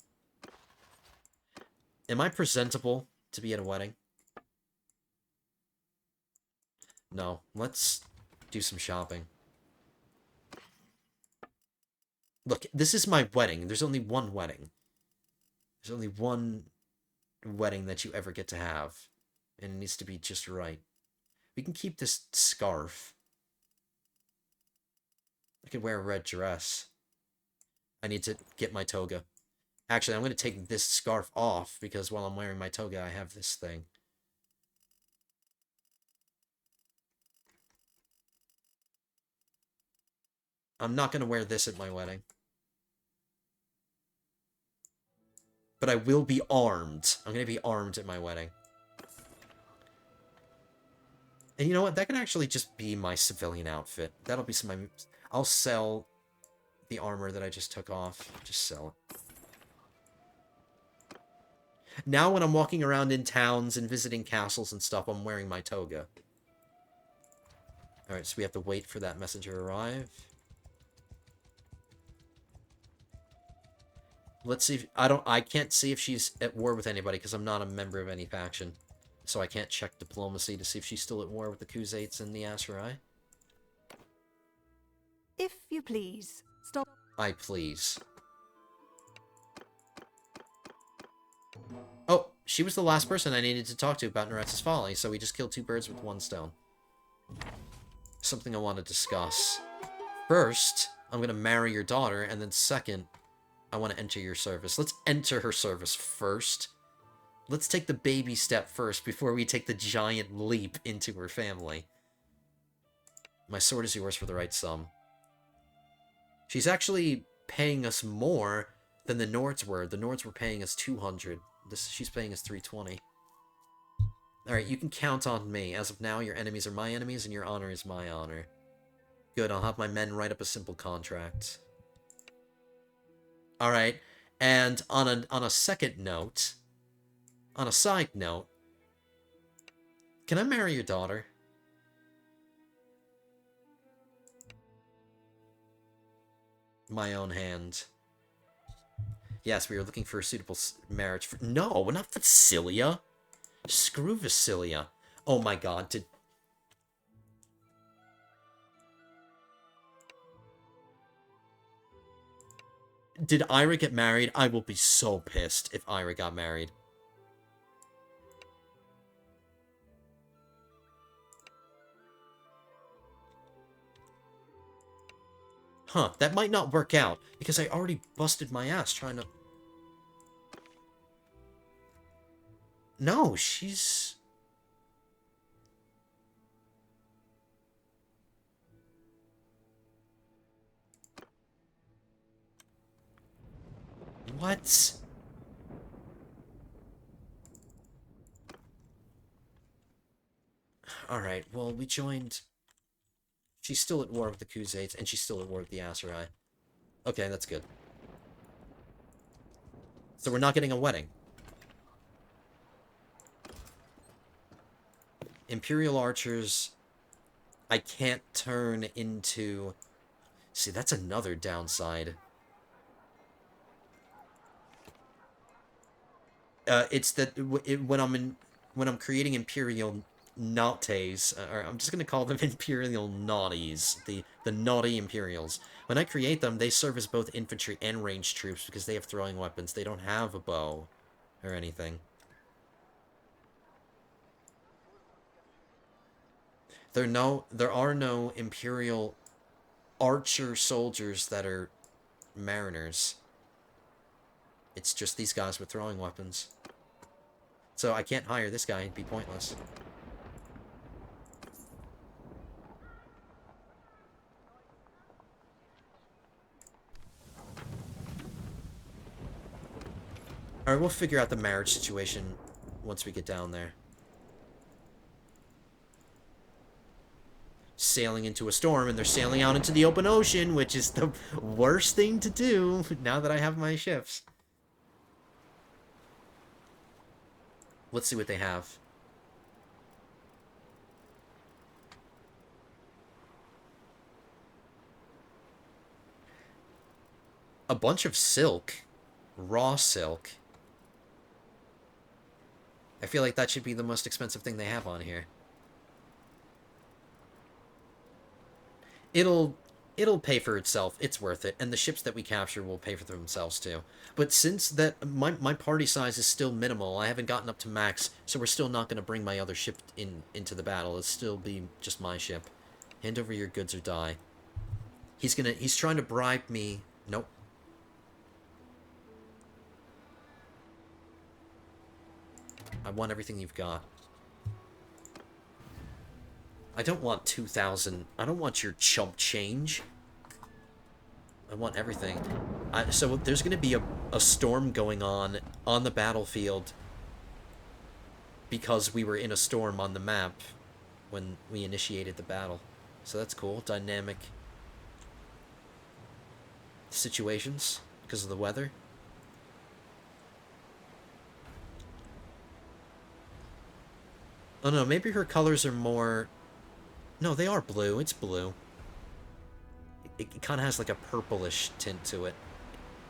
Am I presentable to be at a wedding? No. Let's do some shopping. Look, this is my wedding. There's only one wedding. There's only one wedding that you ever get to have. And it needs to be just right. We can keep this scarf. I could wear a red dress. I need to get my toga. Actually, I'm going to take this scarf off because while I'm wearing my toga, I have this thing. I'm not going to wear this at my wedding. But I will be armed. I'm going to be armed at my wedding. And you know what? That can actually just be my civilian outfit. That'll be some... I'll sell the armor that I just took off. Just sell it. Now when I'm walking around in towns and visiting castles and stuff, I'm wearing my toga. Alright, so we have to wait for that messenger to arrive. Let's see if... I can't see if she's at war with anybody because I'm not a member of any faction. So I can't check diplomacy to see if she's still at war with the Khuzaits and the Asurai. If you please, stop. I please. Oh, she was the last person I needed to talk to about Noretz's Folly, so we just killed 2 birds with 1 stone. Something I want to discuss. First, I'm going to marry your daughter, and then second, I want to enter your service. Let's enter her service first. Let's take the baby step first before we take the giant leap into her family. My sword is yours for the right sum. She's actually paying us more than the Nords were. The Nords were paying us 200. She's paying us 320. Alright, you can count on me. As of now, your enemies are my enemies, and your honor is my honor. Good, I'll have my men write up a simple contract. Alright, and on a second note... On a side note, can I marry your daughter? My own hand. Yes, we are looking for a suitable marriage for... No, not Vasilia. Screw Vasilia. Oh my god, Did Ira get married? I will be so pissed if Ira got married. Huh, that might not work out, because I already busted my ass trying to... No, she's... What? Alright, well, we joined... She's still at war with the Khuzaits, and she's still at war with the Asurai. Okay, that's good. So we're not getting a wedding. Imperial archers... I can't turn into... See, that's another downside. It's that when I'm creating Imperial Nautes, or I'm just gonna call them Imperial Naughties, the naughty Imperials. When I create them, they serve as both infantry and ranged troops because they have throwing weapons. They don't have a bow or anything. There are no Imperial archer soldiers that are mariners. It's just these guys with throwing weapons. So I can't hire this guy, it'd be pointless. Alright, we'll figure out the marriage situation once we get down there. Sailing into a storm, and they're sailing out into the open ocean, which is the worst thing to do now that I have my ships. Let's see what they have. A bunch of silk. Raw silk. I feel like that should be the most expensive thing they have on here. It'll pay for itself. It's worth it. And the ships that we capture will pay for themselves too. But since that my party size is still minimal, I haven't gotten up to max, so we're still not going to bring my other ship into the battle. It'll still be just my ship. Hand over your goods or die. He's trying to bribe me. Nope. I want everything you've got. I don't want 2,000. I don't want your chump change. I want everything. So there's going to be a storm going on the battlefield because we were in a storm on the map when we initiated the battle. So that's cool. Dynamic situations because of the weather. Oh no, maybe her colors are more... No, they are blue. It's blue. It kind of has like a purplish tint to it.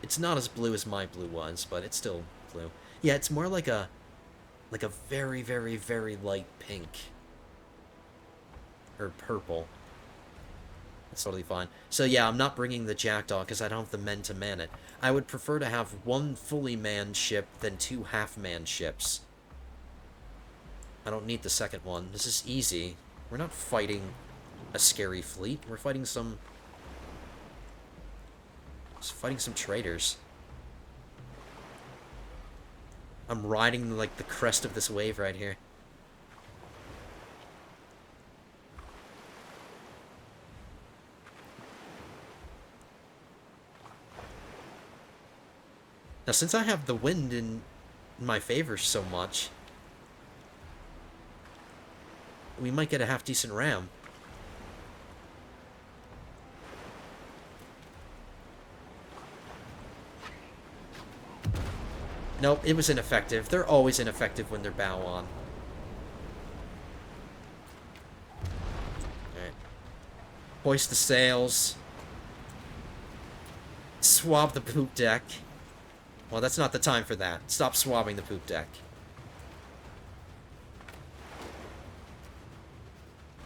It's not as blue as my blue was, but it's still blue. Yeah, it's more like a very, very, very light pink. Or purple. That's totally fine. So yeah, I'm not bringing the Jackdaw because I don't have the men to man it. I would prefer to have one fully manned ship than two half-manned ships. I don't need the second one. This is easy. We're not fighting a scary fleet. We're fighting some... Just fighting some traitors. I'm riding, like, the crest of this wave right here. Now, since I have the wind in my favor so much... we might get a half-decent ram. Nope, it was ineffective. They're always ineffective when they're bow on. Alright. Hoist the sails. Swab the poop deck. Well, that's not the time for that. Stop swabbing the poop deck.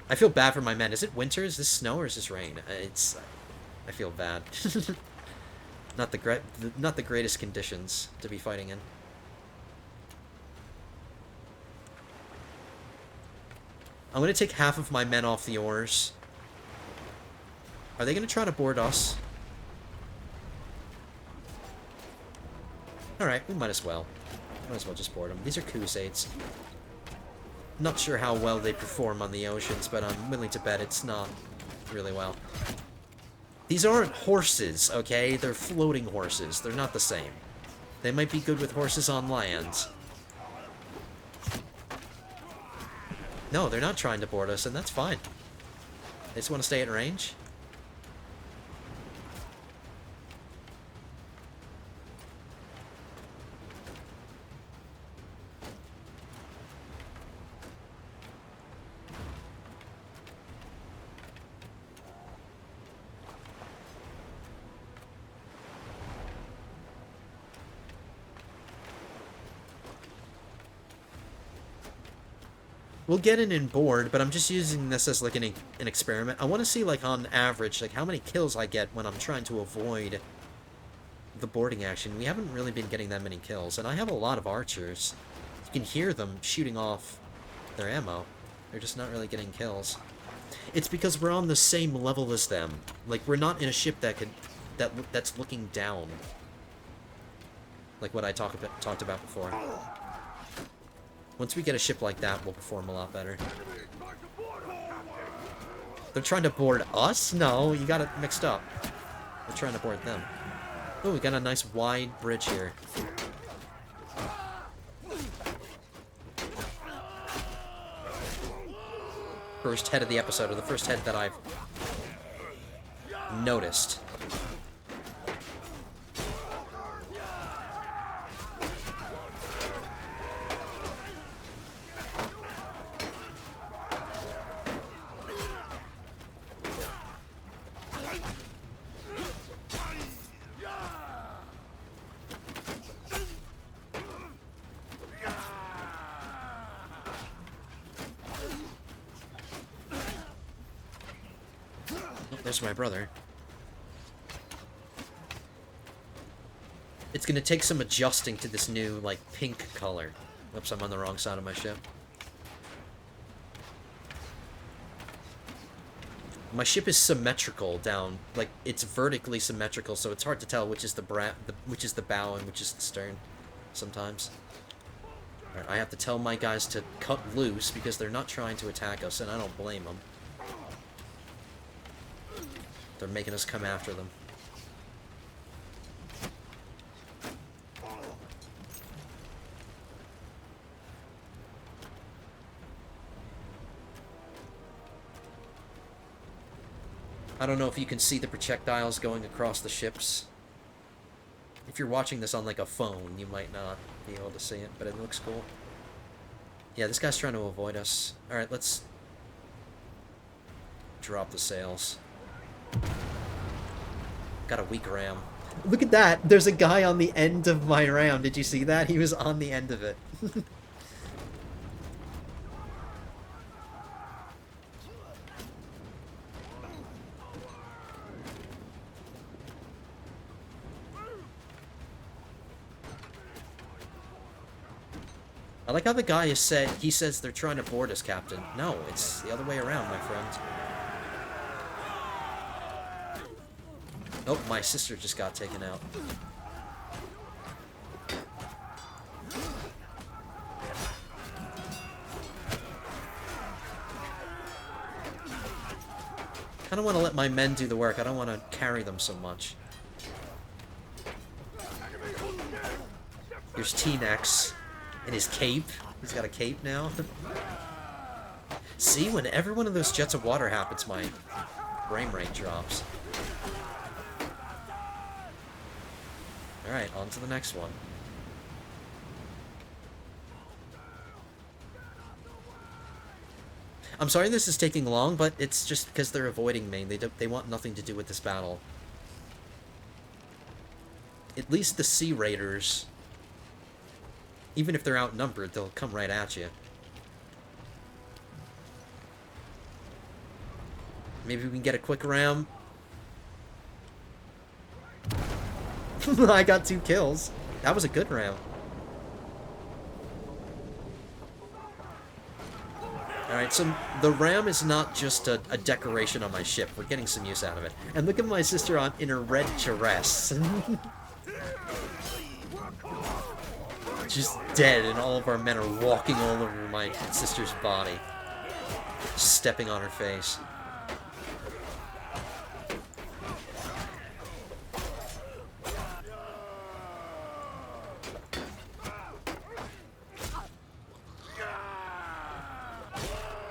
I feel bad for my men. Is it winter? Is this snow or is this rain? I feel bad. Not the greatest conditions to be fighting in. I'm gonna take half of my men off the oars. Are they gonna try to board us? Alright, we might as well. Might as well just board them. These are Crusades. Not sure how well they perform on the oceans, but I'm willing to bet it's not really well. These aren't horses, okay? They're floating horses. They're not the same. They might be good with horses on land. No, they're not trying to board us, and that's fine. They just want to stay at range. We'll get in and board, but I'm just using this as like an experiment. I want to see, like, on average, like how many kills I get when I'm trying to avoid the boarding action. We haven't really been getting that many kills, and I have a lot of archers. You can hear them shooting off their ammo. They're just not really getting kills. It's because we're on the same level as them. Like, we're not in a ship that's looking down. like what I talked about before. Once we get a ship like that, we'll perform a lot better. They're trying to board us? No, you got it mixed up. We're trying to board them. Oh, we got a nice wide bridge here. First head of the episode, or the first head that I've noticed. There's my brother. It's gonna take some adjusting to this new, like, pink color. Oops, I'm on the wrong side of my ship. My ship is symmetrical down, like, it's vertically symmetrical, so it's hard to tell which is the bow and which is the stern sometimes. Right, I have to tell my guys to cut loose because they're not trying to attack us, and I don't blame them. They're making us come after them. I don't know if you can see the projectiles going across the ships. If you're watching this on, like, a phone, you might not be able to see it, but it looks cool. Yeah, this guy's trying to avoid us. Alright, let's drop the sails. Got a weak ram. Look at that! There's a guy on the end of my ram. Did you see that? He was on the end of it. I like how the guy has said, he says they're trying to board us, Captain. No, it's the other way around, my friend. Oh, my sister just got taken out. Kinda wanna let my men do the work. I don't wanna carry them so much. Here's T-Nex. And his cape. He's got a cape now. See, whenever one of those jets of water happens, my frame rate drops. Alright, on to the next one. I'm sorry this is taking long, but it's just because they're avoiding me. They want nothing to do with this battle. At least the Sea Raiders, even if they're outnumbered, they'll come right at you. Maybe we can get a quick ram. I got 2 kills. That was a good ram. Alright, so the ram is not just a decoration on my ship. We're getting some use out of it. And look at my sister in her red dress. She's dead, and all of our men are walking all over my sister's body, stepping on her face.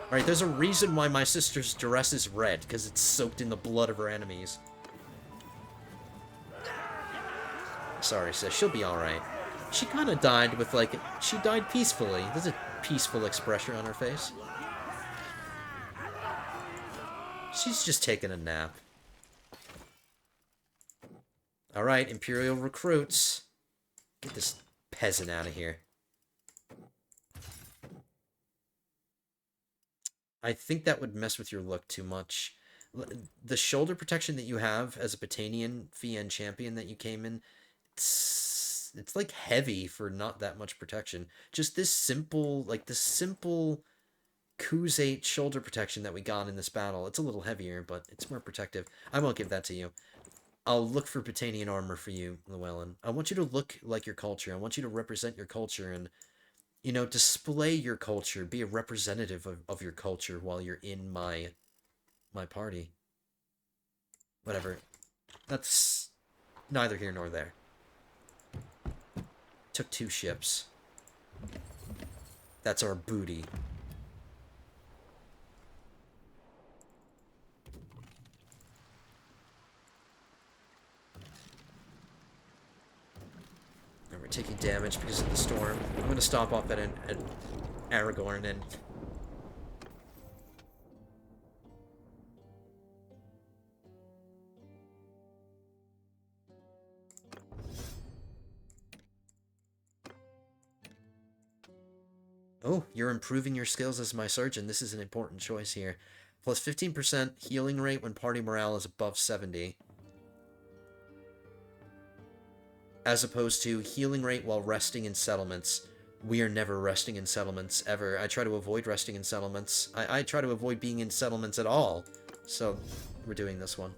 Alright, there's a reason why my sister's dress is red, because it's soaked in the blood of her enemies. Sorry, sis, she'll be alright. She kind of died with, like, she died peacefully. There's a peaceful expression on her face. She's just taking a nap. Alright, Imperial recruits. Get this peasant out of here. I think that would mess with your look too much. The shoulder protection that you have as a Batanian Fiend champion that you came in, it's like heavy for not that much protection. Just this simple, like this simple Khuzate shoulder protection that we got in this battle. It's a little heavier, but it's more protective. I won't give that to you. I'll look for Britannian armor for you, Llewellyn. I want you to look like your culture. I want you to represent your culture and, you know, display your culture. Be a representative of your culture while you're in my party. Whatever. That's neither here nor there. Took 2 ships. That's our booty. And we're taking damage because of the storm. I'm gonna stop off at Aragorn and... Oh, you're improving your skills as my surgeon. This is an important choice here. Plus 15% healing rate when party morale is above 70. As opposed to healing rate while resting in settlements. We are never resting in settlements, ever. I try to avoid resting in settlements. I try to avoid being in settlements at all. So, we're doing this one.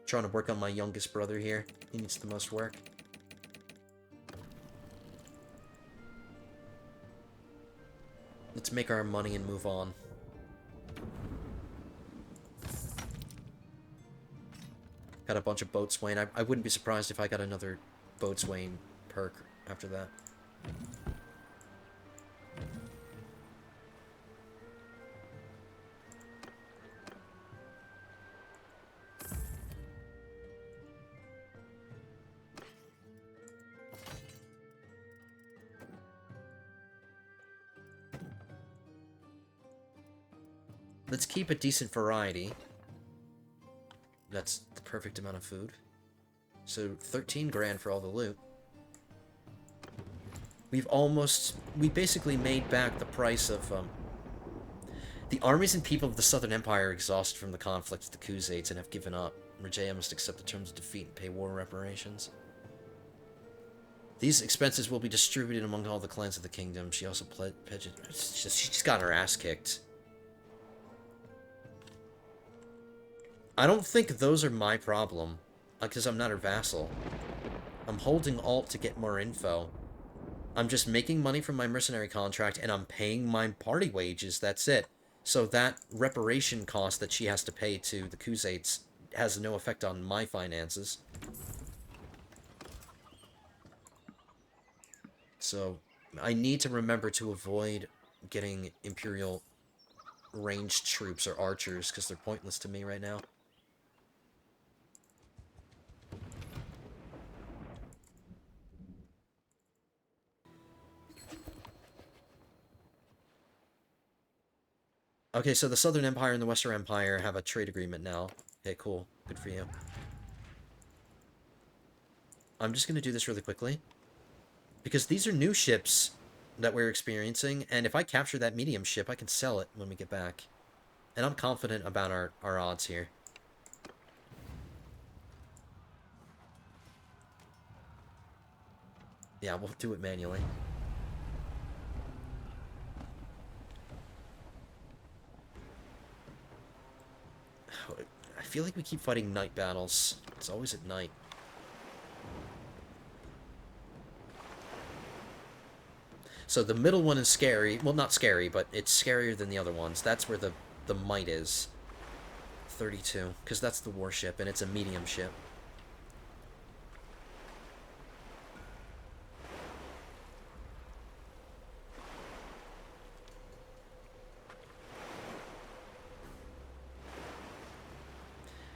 Trying to work on my youngest brother here. He needs the most work. Let's make our money and move on. Got a bunch of boatswain. I wouldn't be surprised if I got another boatswain perk after that. Let's keep a decent variety. That's the perfect amount of food. So 13 grand for all the loot. We basically made back the price of, the armies and people of the Southern Empire are exhausted from the conflict with the Khuzaits and have given up. Rajaya must accept the terms of defeat and pay war reparations. These expenses will be distributed among all the clans of the kingdom. She also pledged... She just got her ass kicked. I don't think those are my problem, because I'm not her vassal. I'm holding alt to get more info. I'm just making money from my mercenary contract, and I'm paying my party wages, that's it. So that reparation cost that she has to pay to the Khuzaits has no effect on my finances. So, I need to remember to avoid getting Imperial ranged troops or archers, because they're pointless to me right now. Okay, so the Southern Empire and the Western Empire have a trade agreement now. Okay, cool. Good for you. I'm just going to do this really quickly. Because these are new ships that we're experiencing, and if I capture that medium ship, I can sell it when we get back. And I'm confident about our odds here. Yeah, we'll do it manually. I feel like we keep fighting night battles. It's always at night. So the middle one is scary. Well, not scary, but it's scarier than the other ones. That's where the might is. 32, because that's the warship, and it's a medium ship.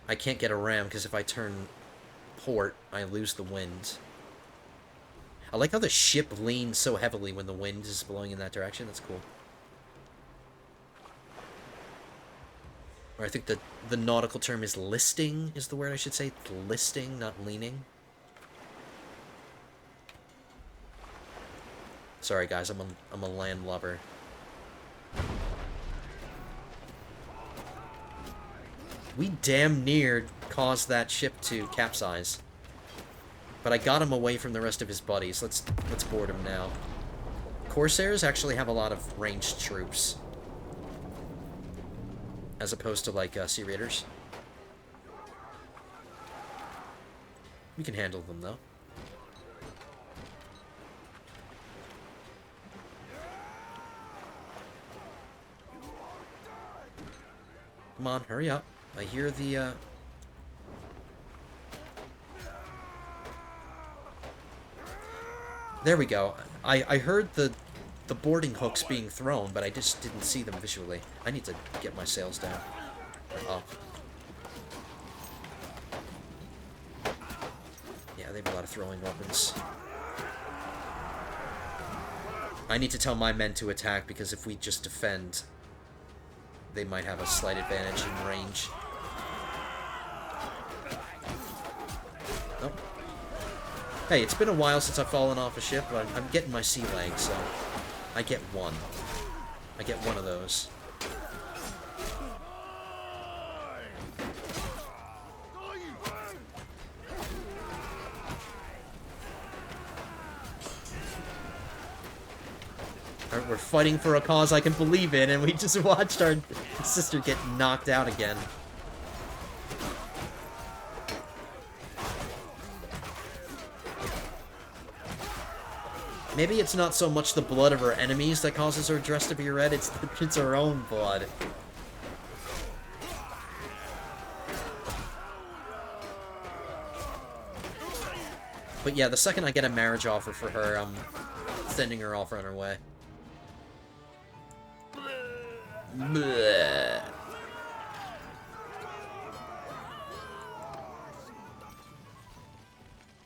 I can't get a ram, because if I turn port, I lose the wind. I like how the ship leans so heavily when the wind is blowing in that direction. That's cool. Or I think the nautical term is listing, is the word I should say. Listing, not leaning. Sorry guys, I'm a landlubber. We damn near caused that ship to capsize. But I got him away from the rest of his buddies. Let's board him now. Corsairs actually have a lot of ranged troops. As opposed to, like, Sea Raiders. We can handle them, though. Come on, hurry up. I hear the, There we go. I heard the boarding hooks being thrown, but I just didn't see them visually. I need to get my sails down. Or up. Yeah, they have a lot of throwing weapons. I need to tell my men to attack, because if we just defend, they might have a slight advantage in range. Nope. Hey, it's been a while since I've fallen off a ship, but I'm getting my sea legs, so I get one. I get one of those. We're fighting for a cause I can believe in, and we just watched our sister get knocked out again. Maybe it's not so much the blood of our enemies that causes our dress to be red, it's our own blood. But yeah, the second I get a marriage offer for her, I'm sending her off on her way. Bleh.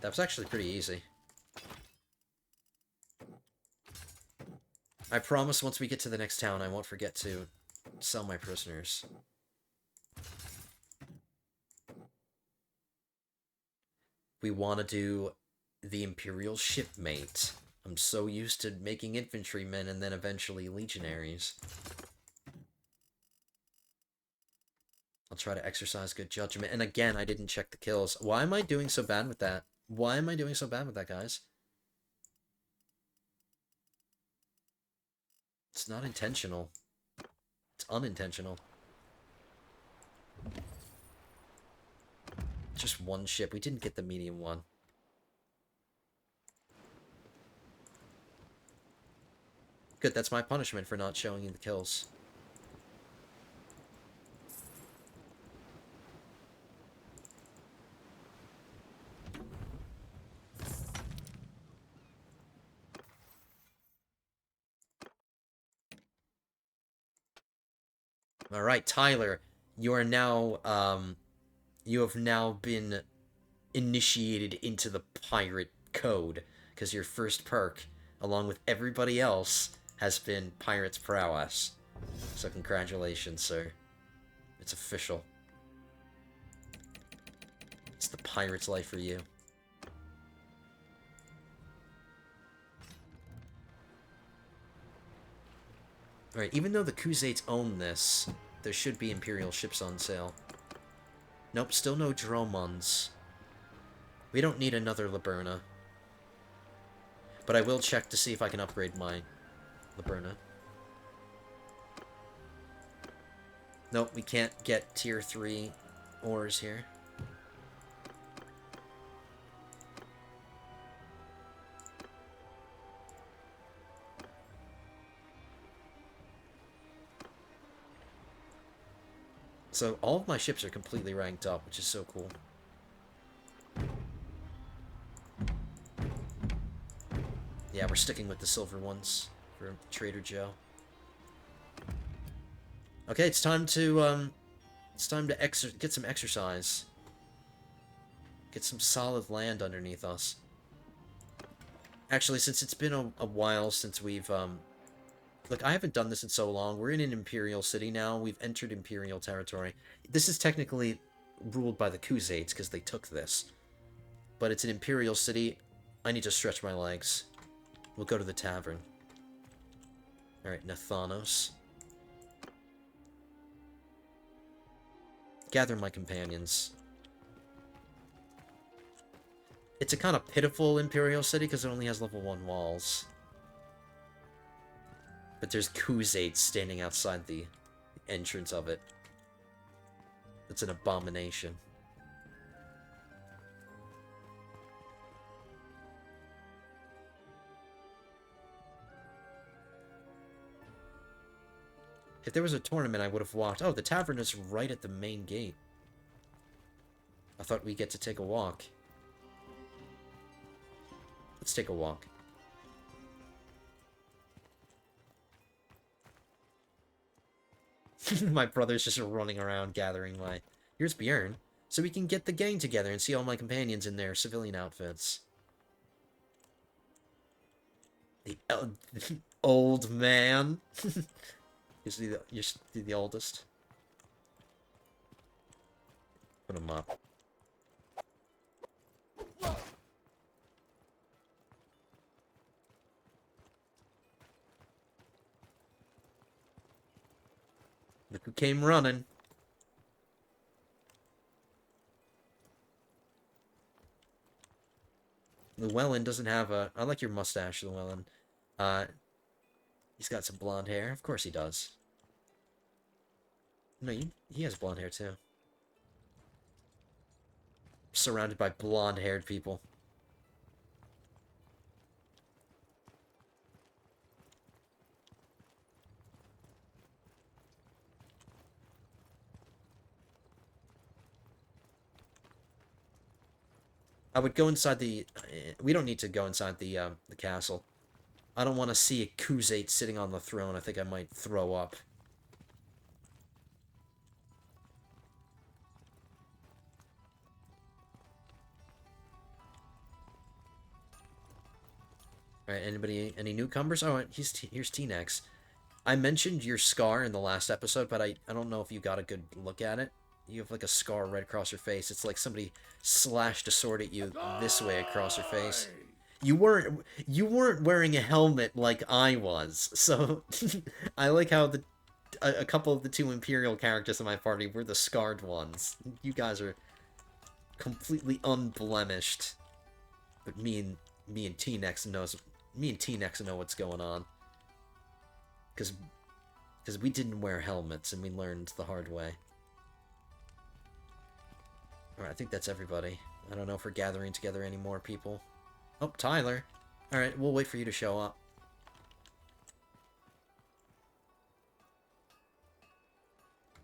That was actually pretty easy. I promise once we get to the next town, I won't forget to sell my prisoners. We want to do the Imperial Shipmate. I'm so used to making infantrymen and then eventually legionaries. I'll try to exercise good judgment. And again, I didn't check the kills. Why am I doing so bad with that? Why am I doing so bad with that, guys? It's not intentional. It's unintentional. Just one ship. We didn't get the medium one. Good, that's my punishment for not showing you the kills. Alright, Tyler, you are now, you have now been initiated into the pirate code, because your first perk, along with everybody else, has been Pirate's Prowess. So congratulations, sir. It's official. It's the pirate's life for you. Alright, even though the Khuzaits own this, there should be Imperial ships on sale. Nope, still no Dromons. We don't need another Laberna. But I will check to see if I can upgrade my Laberna. Nope, we can't get tier 3 ores here. So all of my ships are completely ranked up, which is so cool. Yeah, we're sticking with the silver ones for Trader Joe. Okay, it's time to get some exercise. Get some solid land underneath us. Actually, since it's been a while since we've look, I haven't done this in so long. We're in an Imperial city now. We've entered Imperial territory. This is technically ruled by the Khuzaits because they took this. But it's an Imperial city. I need to stretch my legs. We'll go to the tavern. Alright, Nathanos. Gather my companions. It's a kind of pitiful Imperial city because it only has level 1 walls. But there's Khuzaits standing outside the entrance of it. It's an abomination. If there was a tournament, I would have walked. Oh, the tavern is right at the main gate. I thought we'd get to take a walk. Let's take a walk. My brother's just running around gathering my... Here's Bjorn. So we can get the gang together and see all my companions in their civilian outfits. The old man. You're the oldest. Put him up. Look who came running. Llewellyn doesn't have a... I like your mustache, Llewellyn. He's got some blonde hair. Of course he does. No, he has blonde hair, too. Surrounded by blonde-haired people. I would go inside the... we don't need to go inside the castle. I don't want to see a Khuzait sitting on the throne. I think I might throw up. Alright, any newcomers? Oh, here's T-Nex. I mentioned your scar in the last episode, but I don't know if you got a good look at it. You have like a scar right across your face. It's like somebody slashed a sword at you this way across your face. You weren't wearing a helmet like I was. So I like how a couple of the two Imperial characters in my party were the scarred ones. You guys are completely unblemished. But me and T-Nex know what's going on. Because we didn't wear helmets and we learned the hard way. Alright, I think that's everybody. I don't know if we're gathering together any more people. Oh, Tyler. Alright, we'll wait for you to show up.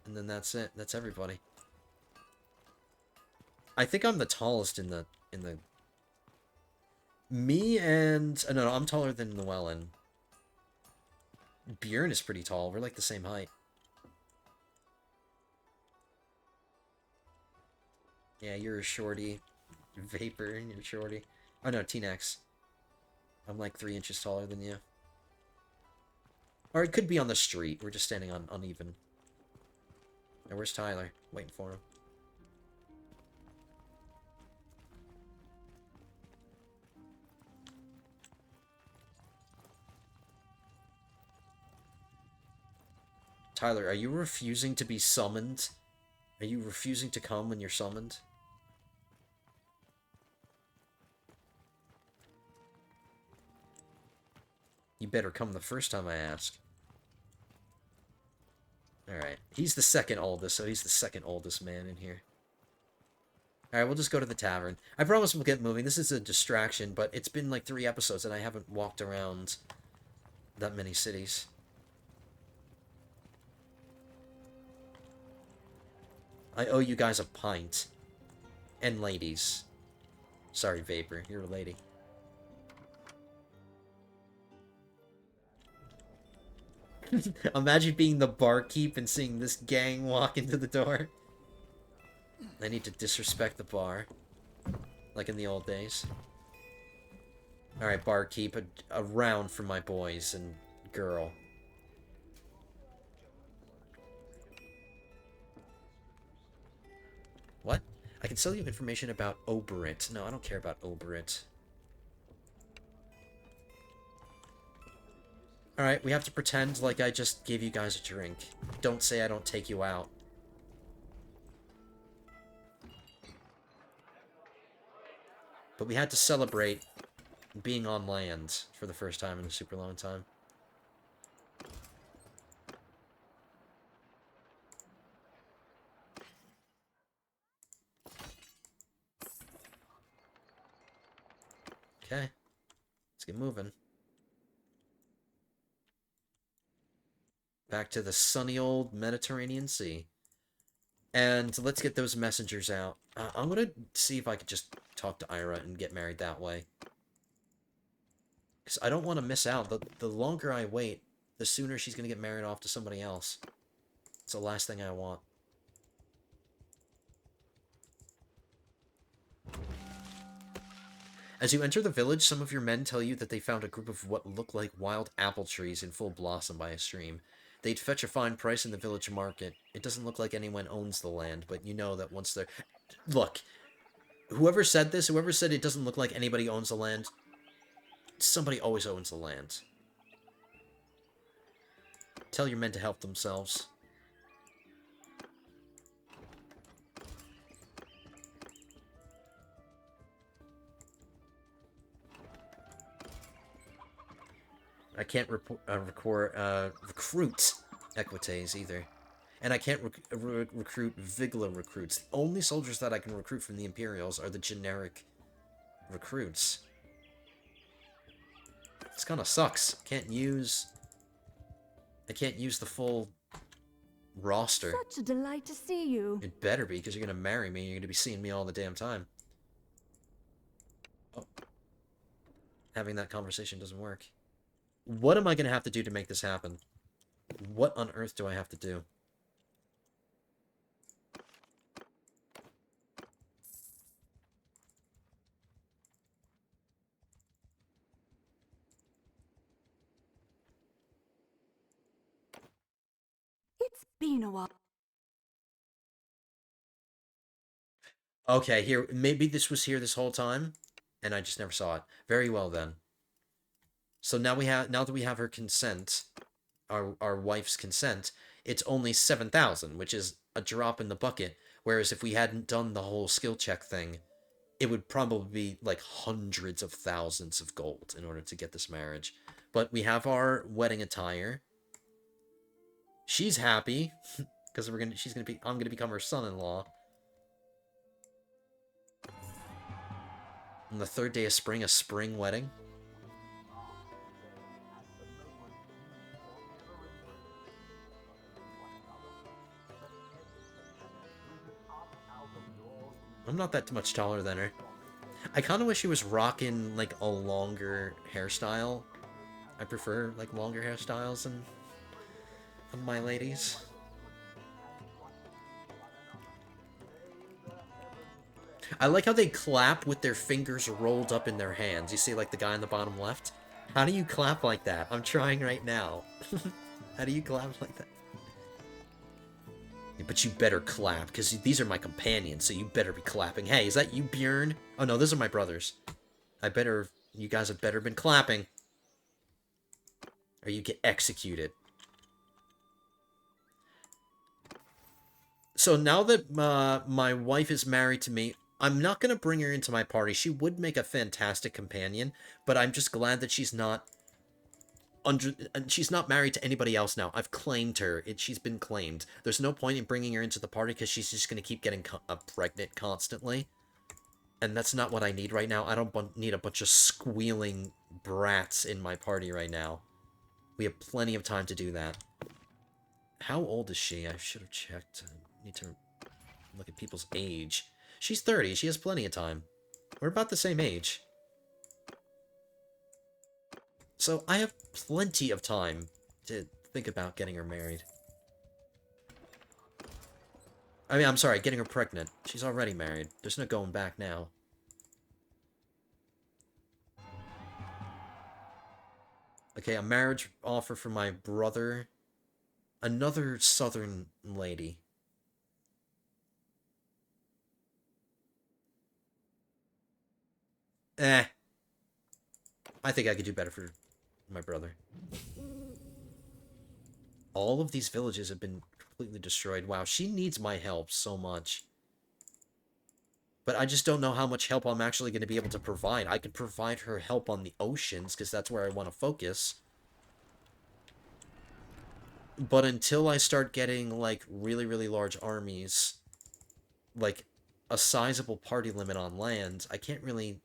And then that's it. That's everybody. I think I'm the tallest in the... Me and... Oh, no, I'm taller than Llewellyn. Bjorn is pretty tall. We're like the same height. Yeah, you're a shorty. Vapor, you're shorty. Oh no, T-Nex. I'm like 3 inches taller than you. Or it could be on the street. We're just standing on uneven. Now, where's Tyler? Waiting for him. Tyler, are you refusing to be summoned? Are you refusing to come when you're summoned? You better come the first time I ask. Alright. He's the second oldest, so he's the second oldest man in here. Alright, we'll just go to the tavern. I promise we'll get moving. This is a distraction, but it's been like 3 episodes and I haven't walked around that many cities. I owe you guys a pint. And ladies. Sorry, Vapor. You're a lady. Imagine being the barkeep and seeing this gang walk into the door. I need to disrespect the bar. Like in the old days. Alright, barkeep. A round for my boys and girl. What? I can sell you information about Oberit. No, I don't care about Oberit. Alright, we have to pretend like I just gave you guys a drink. Don't say I don't take you out. But we had to celebrate being on land for the first time in a super long time. Okay. Let's get moving. Back to the sunny old Mediterranean Sea. And let's get those messengers out. I'm gonna see if I could just talk to Ira and get married that way. Because I don't want to miss out. The longer I wait, the sooner she's gonna get married off to somebody else. It's the last thing I want. As you enter the village, some of your men tell you that they found a group of what look like wild apple trees in full blossom by a stream. They'd fetch a fine price in the village market. It doesn't look like anyone owns the land, but you know that once they're... Look, whoever said this, whoever said it doesn't look like anybody owns the land, somebody always owns the land. Tell your men to help themselves. I can't recruit Equites either. And I can't recruit Vigla recruits. The only soldiers that I can recruit from the Imperials are the generic recruits. This kind of sucks. I can't use the full roster. Such a delight to see you. It better be, because you're going to marry me and you're going to be seeing me all the damn time. Oh. Having that conversation doesn't work. What am I going to have to do to make this happen? What on earth do I have to do? It's been a while. Okay, here, maybe this was here this whole time, and I just never saw it. Very well, then. So now that we have her consent, our wife's consent, it's only 7,000, which is a drop in the bucket. Whereas if we hadn't done the whole skill check thing, it would probably be like hundreds of thousands of gold in order to get this marriage. But we have our wedding attire. She's happy because I'm gonna become her son-in-law. On the third day of spring, a spring wedding. I'm not that much taller than her. I kind of wish she was rocking, like, a longer hairstyle. I prefer, like, longer hairstyles than my ladies. I like how they clap with their fingers rolled up in their hands. You see, like, the guy in the bottom left? How do you clap like that? I'm trying right now. How do you clap like that? Yeah, but you better clap, because these are my companions, so you better be clapping. Hey, is that you, Bjorn? Oh, no, those are my brothers. You guys have better been clapping. Or you get executed. So now that my wife is married to me, I'm not going to bring her into my party. She would make a fantastic companion, but I'm just glad that she's not married to anybody else now. I've claimed her. She's been claimed. There's no point in bringing her into the party because she's just going to keep getting pregnant constantly. And that's not what I need right now. I don't need a bunch of squealing brats in my party right now. We have plenty of time to do that. How old is she? I should have checked. I need to look at people's age. She's 30. She has plenty of time. We're about the same age. So I have plenty of time to think about getting her married. I mean, I'm sorry, getting her pregnant. She's already married. There's no going back now. Okay, a marriage offer for my brother. Another southern lady. I think I could do better for my brother. All of these villages have been completely destroyed. Wow, she needs my help so much. But I just don't know how much help I'm actually going to be able to provide. I could provide her help on the oceans, because that's where I want to focus. But until I start getting, like, really, really large armies, like, a sizable party limit on land, I can't really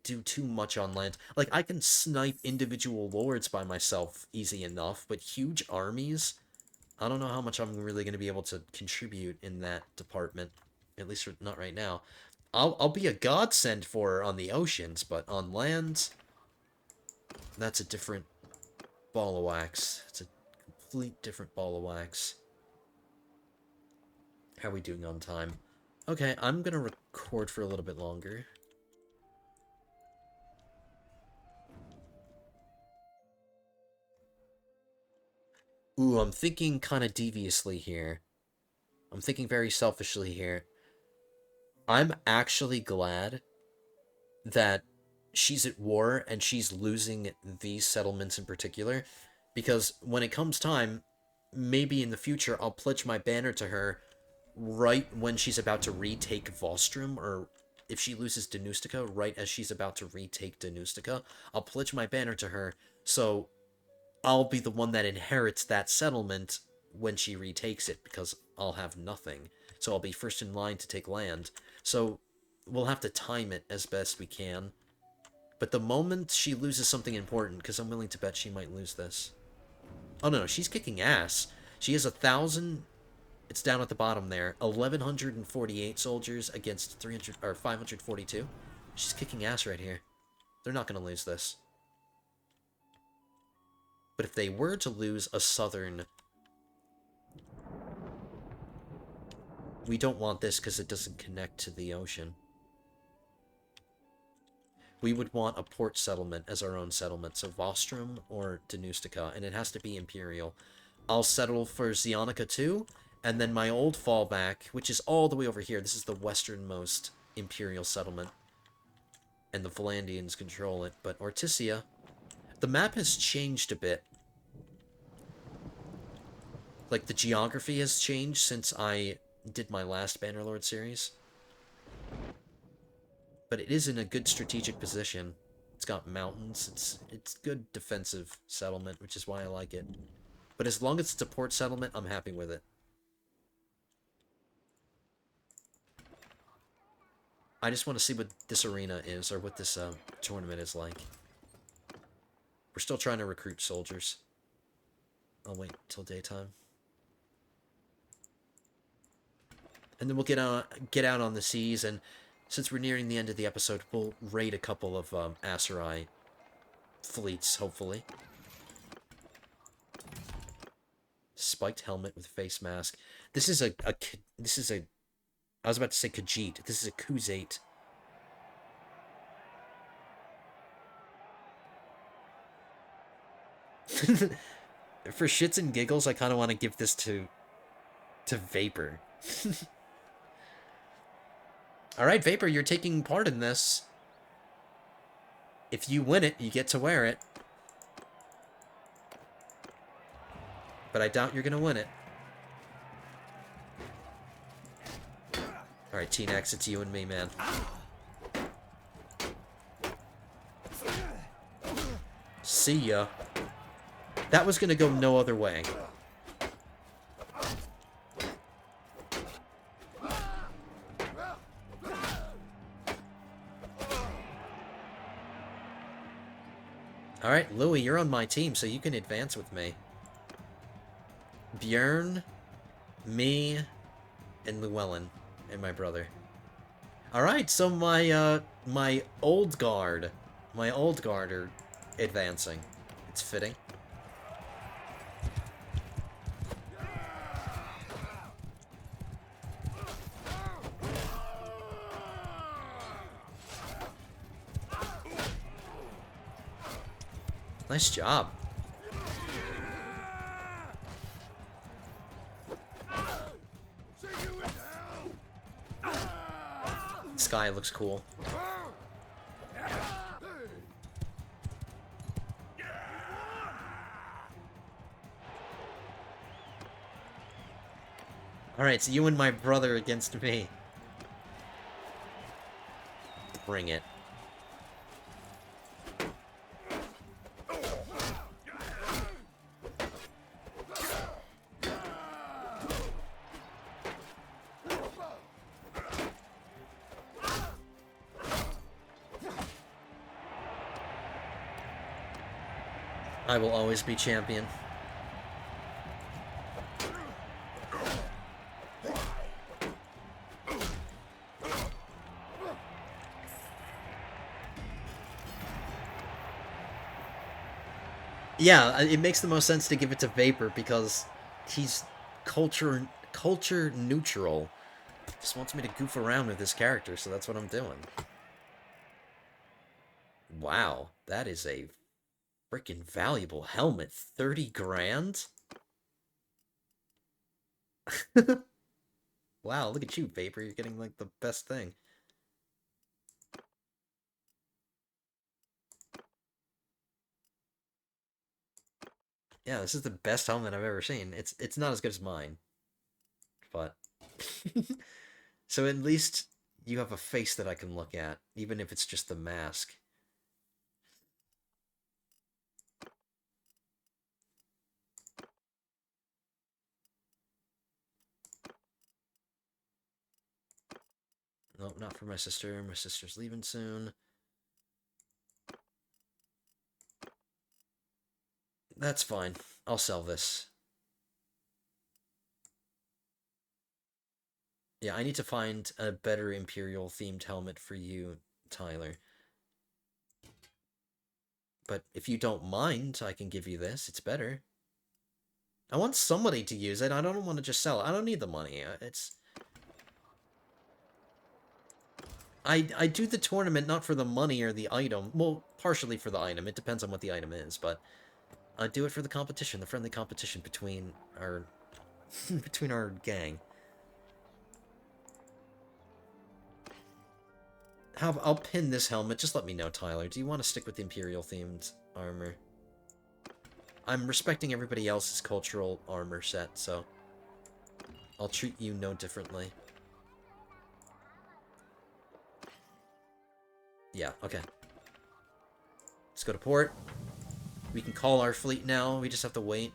do too much on land. Like, I can snipe individual lords by myself easy enough, but huge armies, I don't know how much I'm really going to be able to contribute in that department. At least not right now. I'll be a godsend for her on the oceans, but on land, that's a different ball of wax. It's a complete different ball of wax. How are we doing on time? Okay, I'm gonna record for a little bit longer. Ooh, I'm thinking kind of deviously here. I'm thinking very selfishly here. I'm actually glad that she's at war and she's losing these settlements in particular, because when it comes time, maybe in the future, I'll pledge my banner to her right when she's about to retake Vostrum, or if she loses Danustica, right as she's about to retake Danustica, I'll pledge my banner to her, so I'll be the one that inherits that settlement when she retakes it, because I'll have nothing. So I'll be first in line to take land. So we'll have to time it as best we can. But the moment she loses something important, because I'm willing to bet she might lose this. Oh no, she's kicking ass. She has 1,000... It's down at the bottom there. 1,148 soldiers against 300 or 542. She's kicking ass right here. They're not going to lose this. But if they were to lose a southern... We don't want this because it doesn't connect to the ocean. We would want a port settlement as our own settlement. So Vostrum or Danustica. And it has to be Imperial. I'll settle for Zionica too. And then my old fallback, which is all the way over here. This is the westernmost Imperial settlement. And the Valandians control it. But Ortisia... The map has changed a bit. Like, the geography has changed since I did my last Bannerlord series. But it is in a good strategic position. It's got mountains. It's good defensive settlement, which is why I like it. But as long as it's a port settlement, I'm happy with it. I just want to see what this arena is, or what this tournament is like. We're still trying to recruit soldiers. I'll wait till daytime. And then we'll get out on the seas, and since we're nearing the end of the episode, we'll raid a couple of Aserai fleets, hopefully. Spiked helmet with face mask. This is a I was about to say Khajiit. This is a Khuzait. For shits and giggles, I kind of want to give this to Vapor. Alright, Vapor, you're taking part in this. If you win it, you get to wear it. But I doubt you're going to win it. Alright, T-Nex, it's you and me, man. See ya. That was going to go no other way. Alright, Louis, you're on my team, so you can advance with me. Björn, me, and Llewellyn, and my brother. Alright, so my old guard are advancing. It's fitting. Nice job. This guy looks cool. Alright, so you and my brother against me. Bring it. I will always be champion. Yeah, it makes the most sense to give it to Vapor because he's culture neutral. Just wants me to goof around with his character, so that's what I'm doing. Wow, that is a freaking valuable helmet. 30 grand? Wow, look at you, Vapor. You're getting, like, the best thing. Yeah, this is the best helmet I've ever seen. It's not as good as mine, but... So at least you have a face that I can look at, even if it's just the mask. Nope, not for my sister. My sister's leaving soon. That's fine. I'll sell this. Yeah, I need to find a better Imperial-themed helmet for you, Tyler. But if you don't mind, I can give you this. It's better. I want somebody to use it. I don't want to just sell it. I don't need the money. It's... I do the tournament not for the money or the item. Well, partially for the item. It depends on what the item is, but I do it for the competition, the friendly competition between our between our gang. I'll pin this helmet. Just let me know, Tyler. Do you want to stick with the Imperial-themed armor? I'm respecting everybody else's cultural armor set, so I'll treat you no differently. Yeah, okay. Let's go to port. We can call our fleet now. We just have to wait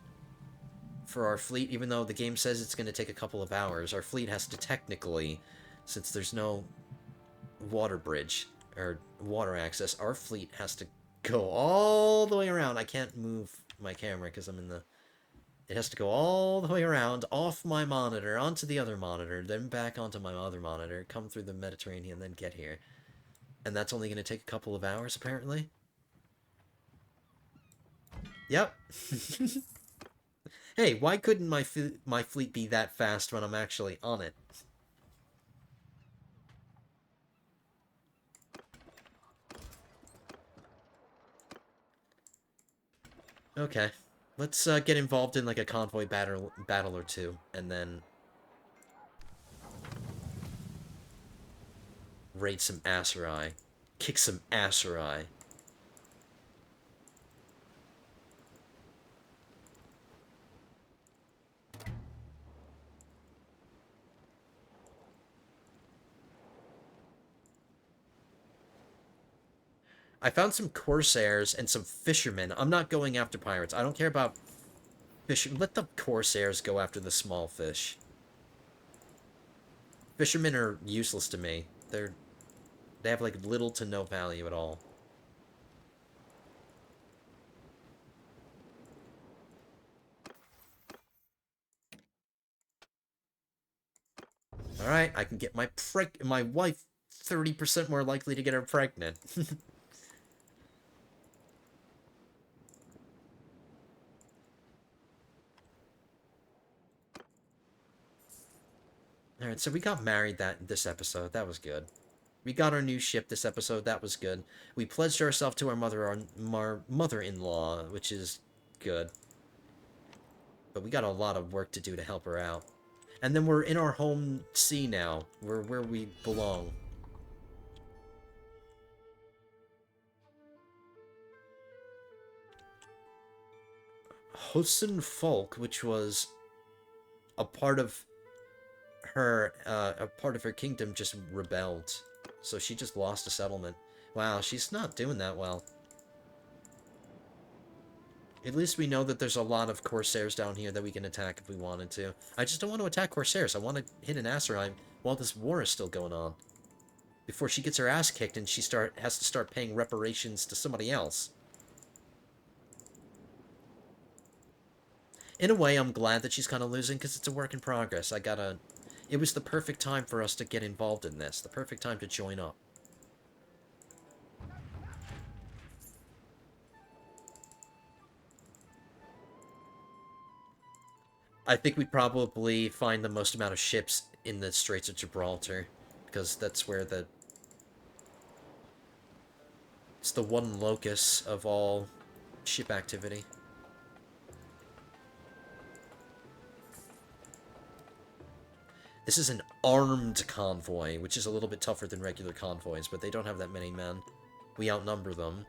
for our fleet, even though the game says it's going to take a couple of hours. Our fleet has to technically, since there's no water bridge or water access, our fleet has to go all the way around. I can't move my camera because I'm in the... It has to go all the way around, off my monitor, onto the other monitor, then back onto my other monitor, come through the Mediterranean, then get here. And that's only going to take a couple of hours, apparently? Yep. Hey, why couldn't my fleet be that fast when I'm actually on it? Okay. Let's get involved in like a convoy battle or two, and then raid some Aserai. Kick some Aserai. I found some Corsairs and some fishermen. I'm not going after pirates. I don't care about fish. Let the Corsairs go after the small fish. Fishermen are useless to me. They have like little to no value at all. Alright, I can get my wife 30% more likely to get her pregnant. Alright, so we got married this episode. That was good. We got our new ship this episode. That was good. We pledged ourselves to our mother-in-law, which is good. But we got a lot of work to do to help her out. And then we're in our home sea now. We're where we belong. Hosen Folk, which was a part of her kingdom, just rebelled. So she just lost a settlement. Wow, she's not doing that well. At least we know that there's a lot of Corsairs down here that we can attack if we wanted to. I just don't want to attack Corsairs. I want to hit an Asurheim while this war is still going on. Before she gets her ass kicked and she has to start paying reparations to somebody else. In a way, I'm glad that she's kind of losing, because it's a work in progress. It was the perfect time for us to get involved in this. The perfect time to join up. I think we'd probably find the most amount of ships in the Straits of Gibraltar, because that's where it's the one locus of all ship activity. This is an armed convoy, which is a little bit tougher than regular convoys, but they don't have that many men. We outnumber them.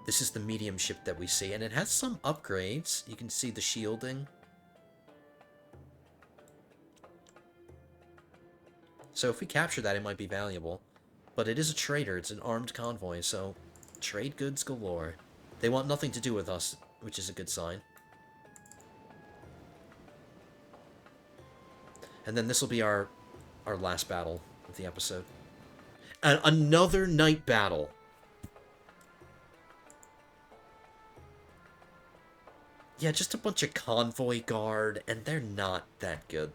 This is the medium ship that we see, and it has some upgrades. You can see the shielding. So if we capture that, it might be valuable. But it is a trader, it's an armed convoy, so trade goods galore. They want nothing to do with us, which is a good sign. And then this will be our last battle of the episode. And another night battle. Yeah, just a bunch of convoy guard, and they're not that good.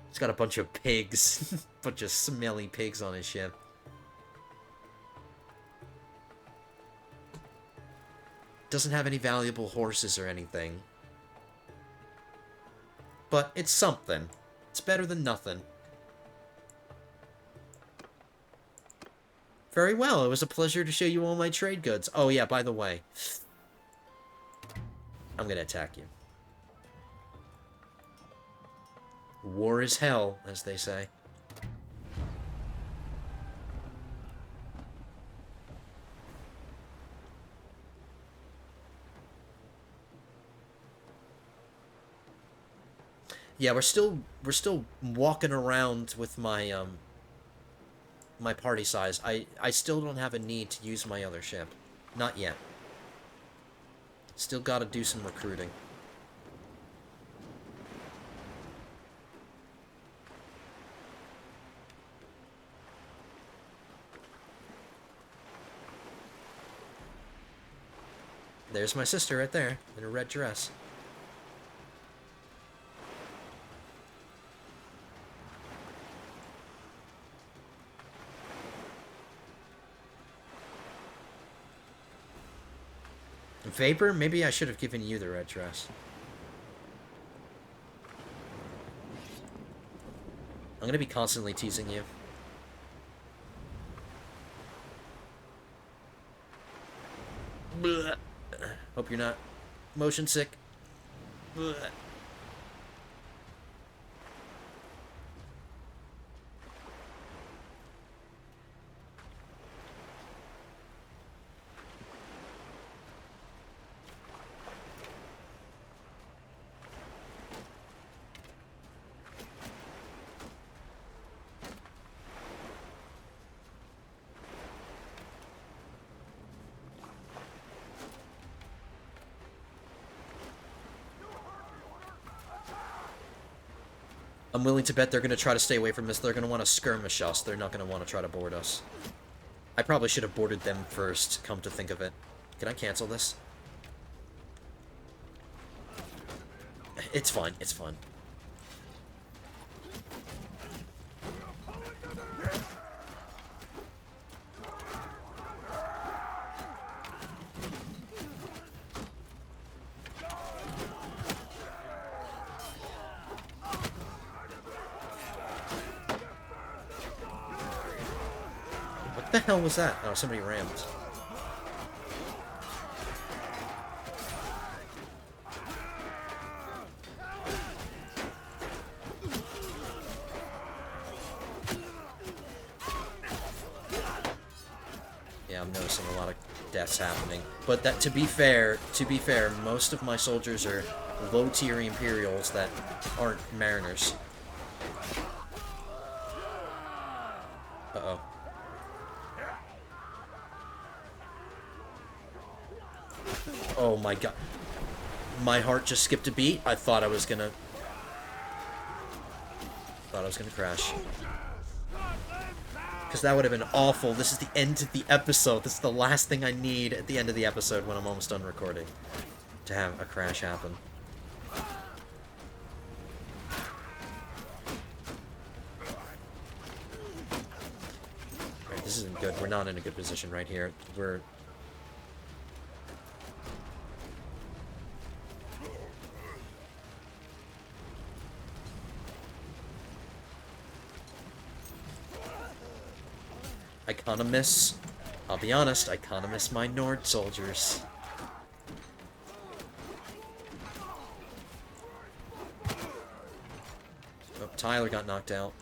He's got a bunch of pigs. Bunch of smelly pigs on his ship. Doesn't have any valuable horses or anything. But it's something. It's better than nothing. Very well, it was a pleasure to show you all my trade goods. Oh yeah, by the way. I'm gonna attack you. War is hell, as they say. Yeah, we're still walking around with my my party size. I still don't have a need to use my other ship. Not yet. Still gotta do some recruiting. There's my sister right there, in a red dress. Vapor? Maybe I should have given you the red dress. I'm gonna be constantly teasing you. Blech. Hope you're not motion sick. Blech. I'm willing to bet they're going to try to stay away from us. They're going to want to skirmish us. They're not going to want to try to board us. I probably should have boarded them first, come to think of it. Can I cancel this? It's fine. It's fine. What the hell was that? Oh, somebody rammed. Yeah, I'm noticing a lot of deaths happening. But that, to be fair, most of my soldiers are low-tier Imperials that aren't Mariners. Uh-oh. Oh my god. My heart just skipped a beat. I thought I was gonna crash. Because that would have been awful. This is the end of the episode. This is the last thing I need at the end of the episode when I'm almost done recording. To have a crash happen. Alright, this isn't good. We're not in a good position right here. We're... I kinda miss... I'll be honest, I kinda miss my Nord soldiers. Oh, Tyler got knocked out.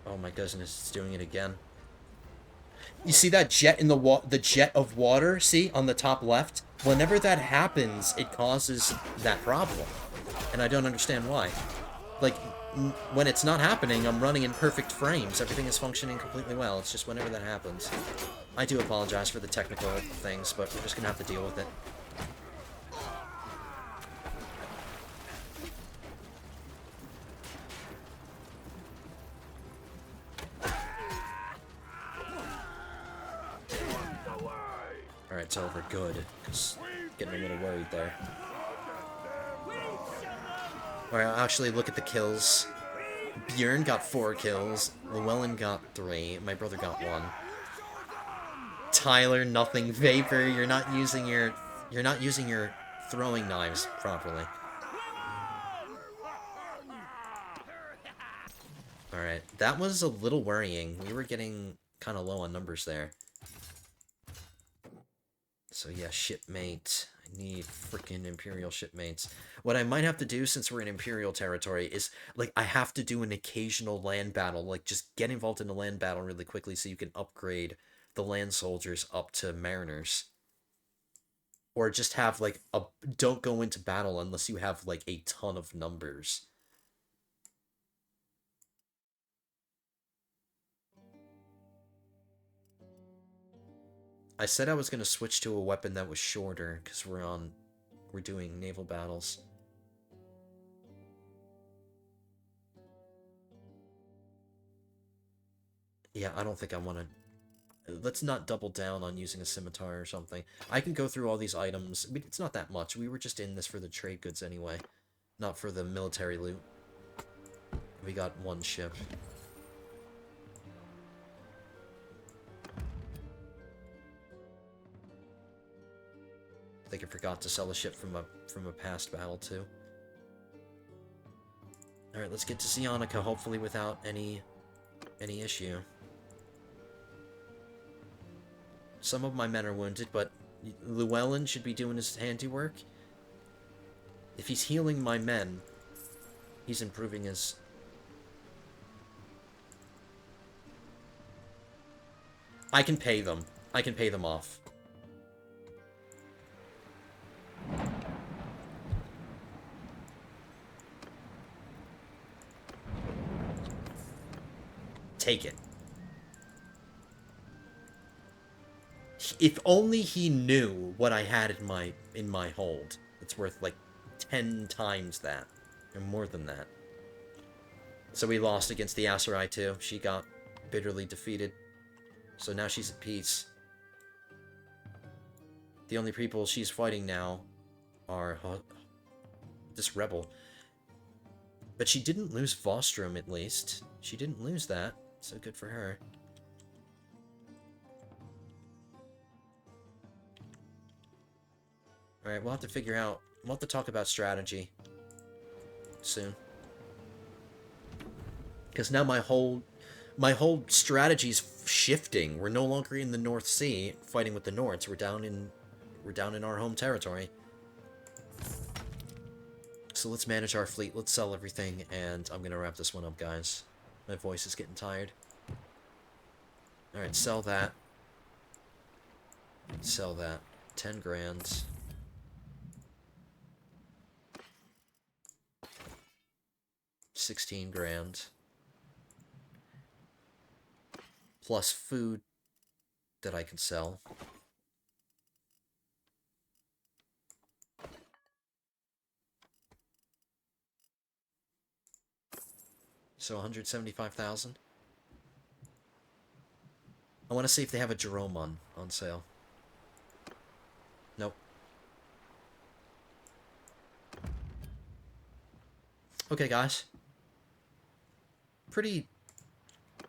Oh my goodness, it's doing it again. You see that jet in the jet of water, see, on the top left? Whenever that happens, it causes that problem. And I don't understand why. Like, when it's not happening, I'm running in perfect frames. Everything is functioning completely well. It's just whenever that happens. I do apologize for the technical things, but we're just gonna have to deal with it. Alright, it's over. Good. Because getting a little worried there. Alright, I'll actually look at the kills. Bjorn got 4 kills. Llewellyn got 3. My brother got 1. Tyler, nothing. Vapor, you're not using your throwing knives properly. Alright, that was a little worrying. We were getting kind of low on numbers there. So yeah, shipmate. I need freaking Imperial shipmates. What I might have to do, since we're in Imperial territory, is, like, I have to do an occasional land battle. Like, just get involved in a land battle really quickly so you can upgrade the land soldiers up to mariners. Or just have, like, don't go into battle unless you have, like, a ton of numbers. I said I was going to switch to a weapon that was shorter, because we're doing naval battles. Yeah, I don't think I want to... Let's not double down on using a scimitar or something. I can go through all these items. I mean, it's not that much. We were just in this for the trade goods anyway. Not for the military loot. We got 1 ship. I think I forgot to sell a ship from a past battle too. Alright, let's get to Sionica, hopefully without any issue. Some of my men are wounded, but Llewellyn should be doing his handiwork. If he's healing my men, he's improving his... I can pay them. I can pay them off. Take it. If only he knew what I had in my hold. It's worth like 10 times that, or more than that. So we lost against the Aserai too. She got bitterly defeated. So now she's at peace. The only people she's fighting now are this rebel. But she didn't lose Vostrum, at least. She didn't lose that. So good for her. Alright, we'll have to figure out... We'll have to talk about strategy soon. Because now my whole strategy's shifting. We're no longer in the North Sea fighting with the Nords. We're down in our home territory. So let's manage our fleet, let's sell everything, and I'm gonna wrap this one up, guys. My voice is getting tired. Alright, sell that. Sell that. 10 grand. $16 grand. Plus food that I can sell. So 175,000. I want to see if they have a Jerome on sale. Nope. Okay, guys. Pretty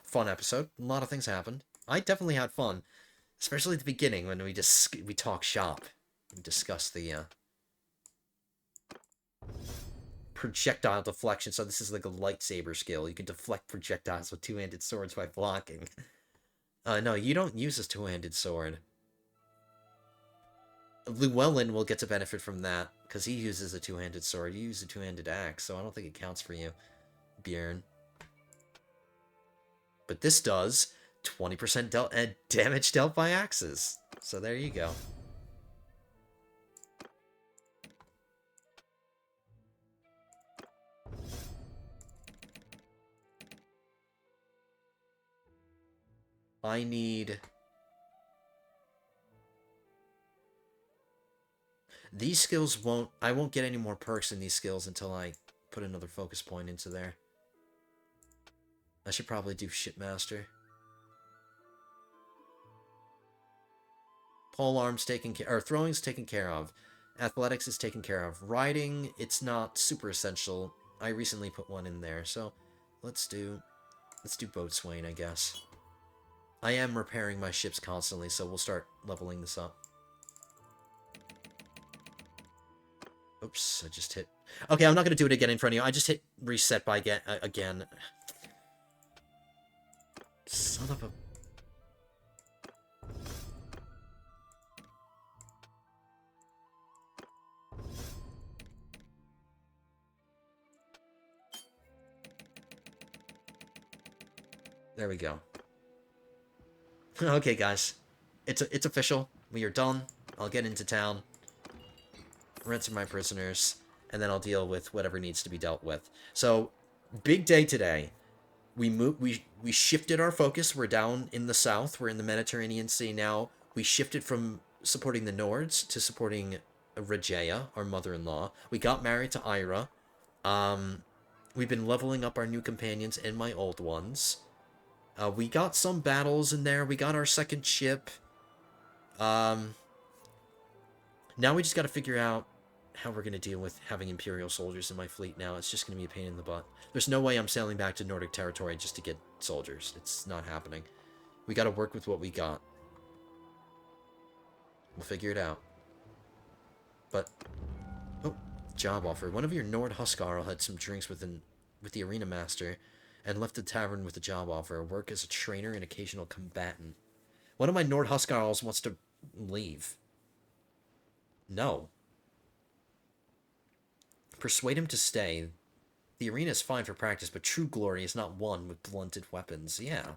fun episode. A lot of things happened. I definitely had fun, especially at the beginning when we talk shop. We discuss the projectile deflection. So this is like a lightsaber skill. You can deflect projectiles with two-handed swords by blocking. No, you don't use this two-handed sword. Llewellyn will get to benefit from that, because he uses a two-handed sword. You use a two-handed axe, so I don't think it counts for you, Bjorn. But this does 20% damage dealt by axes. So there you go. I need... These skills won't... I won't get any more perks in these skills until I put another focus point into there. I should probably do Shipmaster. Pole arms taken care... Or throwing's taken care of. Athletics is taken care of. Riding, it's not super essential. I recently put one in there, so let's do Boatswain, I guess. I am repairing my ships constantly, so we'll start leveling this up. Oops, I just hit... Okay, I'm not going to do it again in front of you. I just hit reset by again. Son of a... There we go. Okay, guys. It's official. We are done. I'll get into town. Ransom my prisoners. And then I'll deal with whatever needs to be dealt with. So, big day today. We shifted our focus. We're down in the south. We're in the Mediterranean Sea now. We shifted from supporting the Nords to supporting Regea, our mother-in-law. We got married to Ira. We've been leveling up our new companions and my old ones. We got some battles in there. We got our second ship. Now we just got to figure out how we're going to deal with having Imperial soldiers in my fleet now. It's just going to be a pain in the butt. There's no way I'm sailing back to Nordic territory just to get soldiers. It's not happening. We got to work with what we got. We'll figure it out. But, oh, job offer. One of your Nord Huskarl had some drinks with the arena master and left the tavern with a job offer. Work as a trainer and occasional combatant. One of my Nord Huskarls wants to leave. No. Persuade him to stay. The arena is fine for practice, but true glory is not won with blunted weapons. Yeah.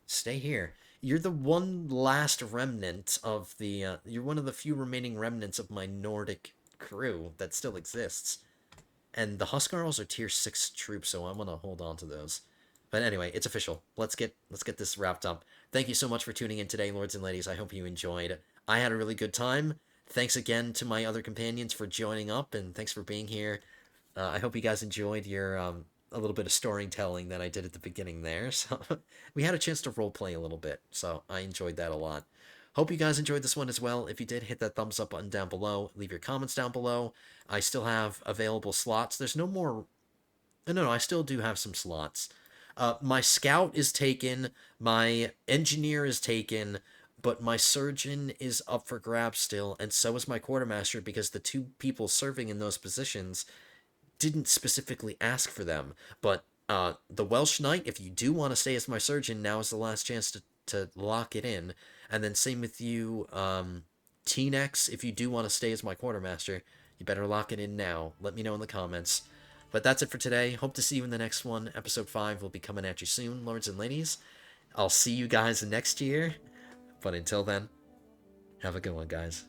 Stay here. You're the one last remnant of the, you're one of the few remaining remnants of my Nordic crew that still exists. And the Huskarls are tier 6 troops, so I'm gonna hold on to those. But anyway, it's official. Let's get this wrapped up. Thank you so much for tuning in today, lords and ladies. I hope you enjoyed. I had a really good time. Thanks again to my other companions for joining up, and thanks for being here. I hope you guys enjoyed your a little bit of storytelling that I did at the beginning there. So we had a chance to roleplay a little bit, so I enjoyed that a lot. Hope you guys enjoyed this one as well. If you did, hit that thumbs up button down below. Leave your comments down below. I still have available slots. There's no more... No, I still do have some slots. My scout is taken. My engineer is taken. But my surgeon is up for grabs still. And so is my quartermaster, because the two people serving in those positions didn't specifically ask for them. But the Welsh Knight, if you do want to stay as my surgeon, now is the last chance to lock it in. And then same with you, T-Nex, if you do want to stay as my quartermaster, You better lock it in now. Let me know in the comments. But that's it for today. Hope to see you in the next one. Episode 5 will be coming at you soon, lords and ladies. I'll see you guys next year. But until then, have a good one, guys.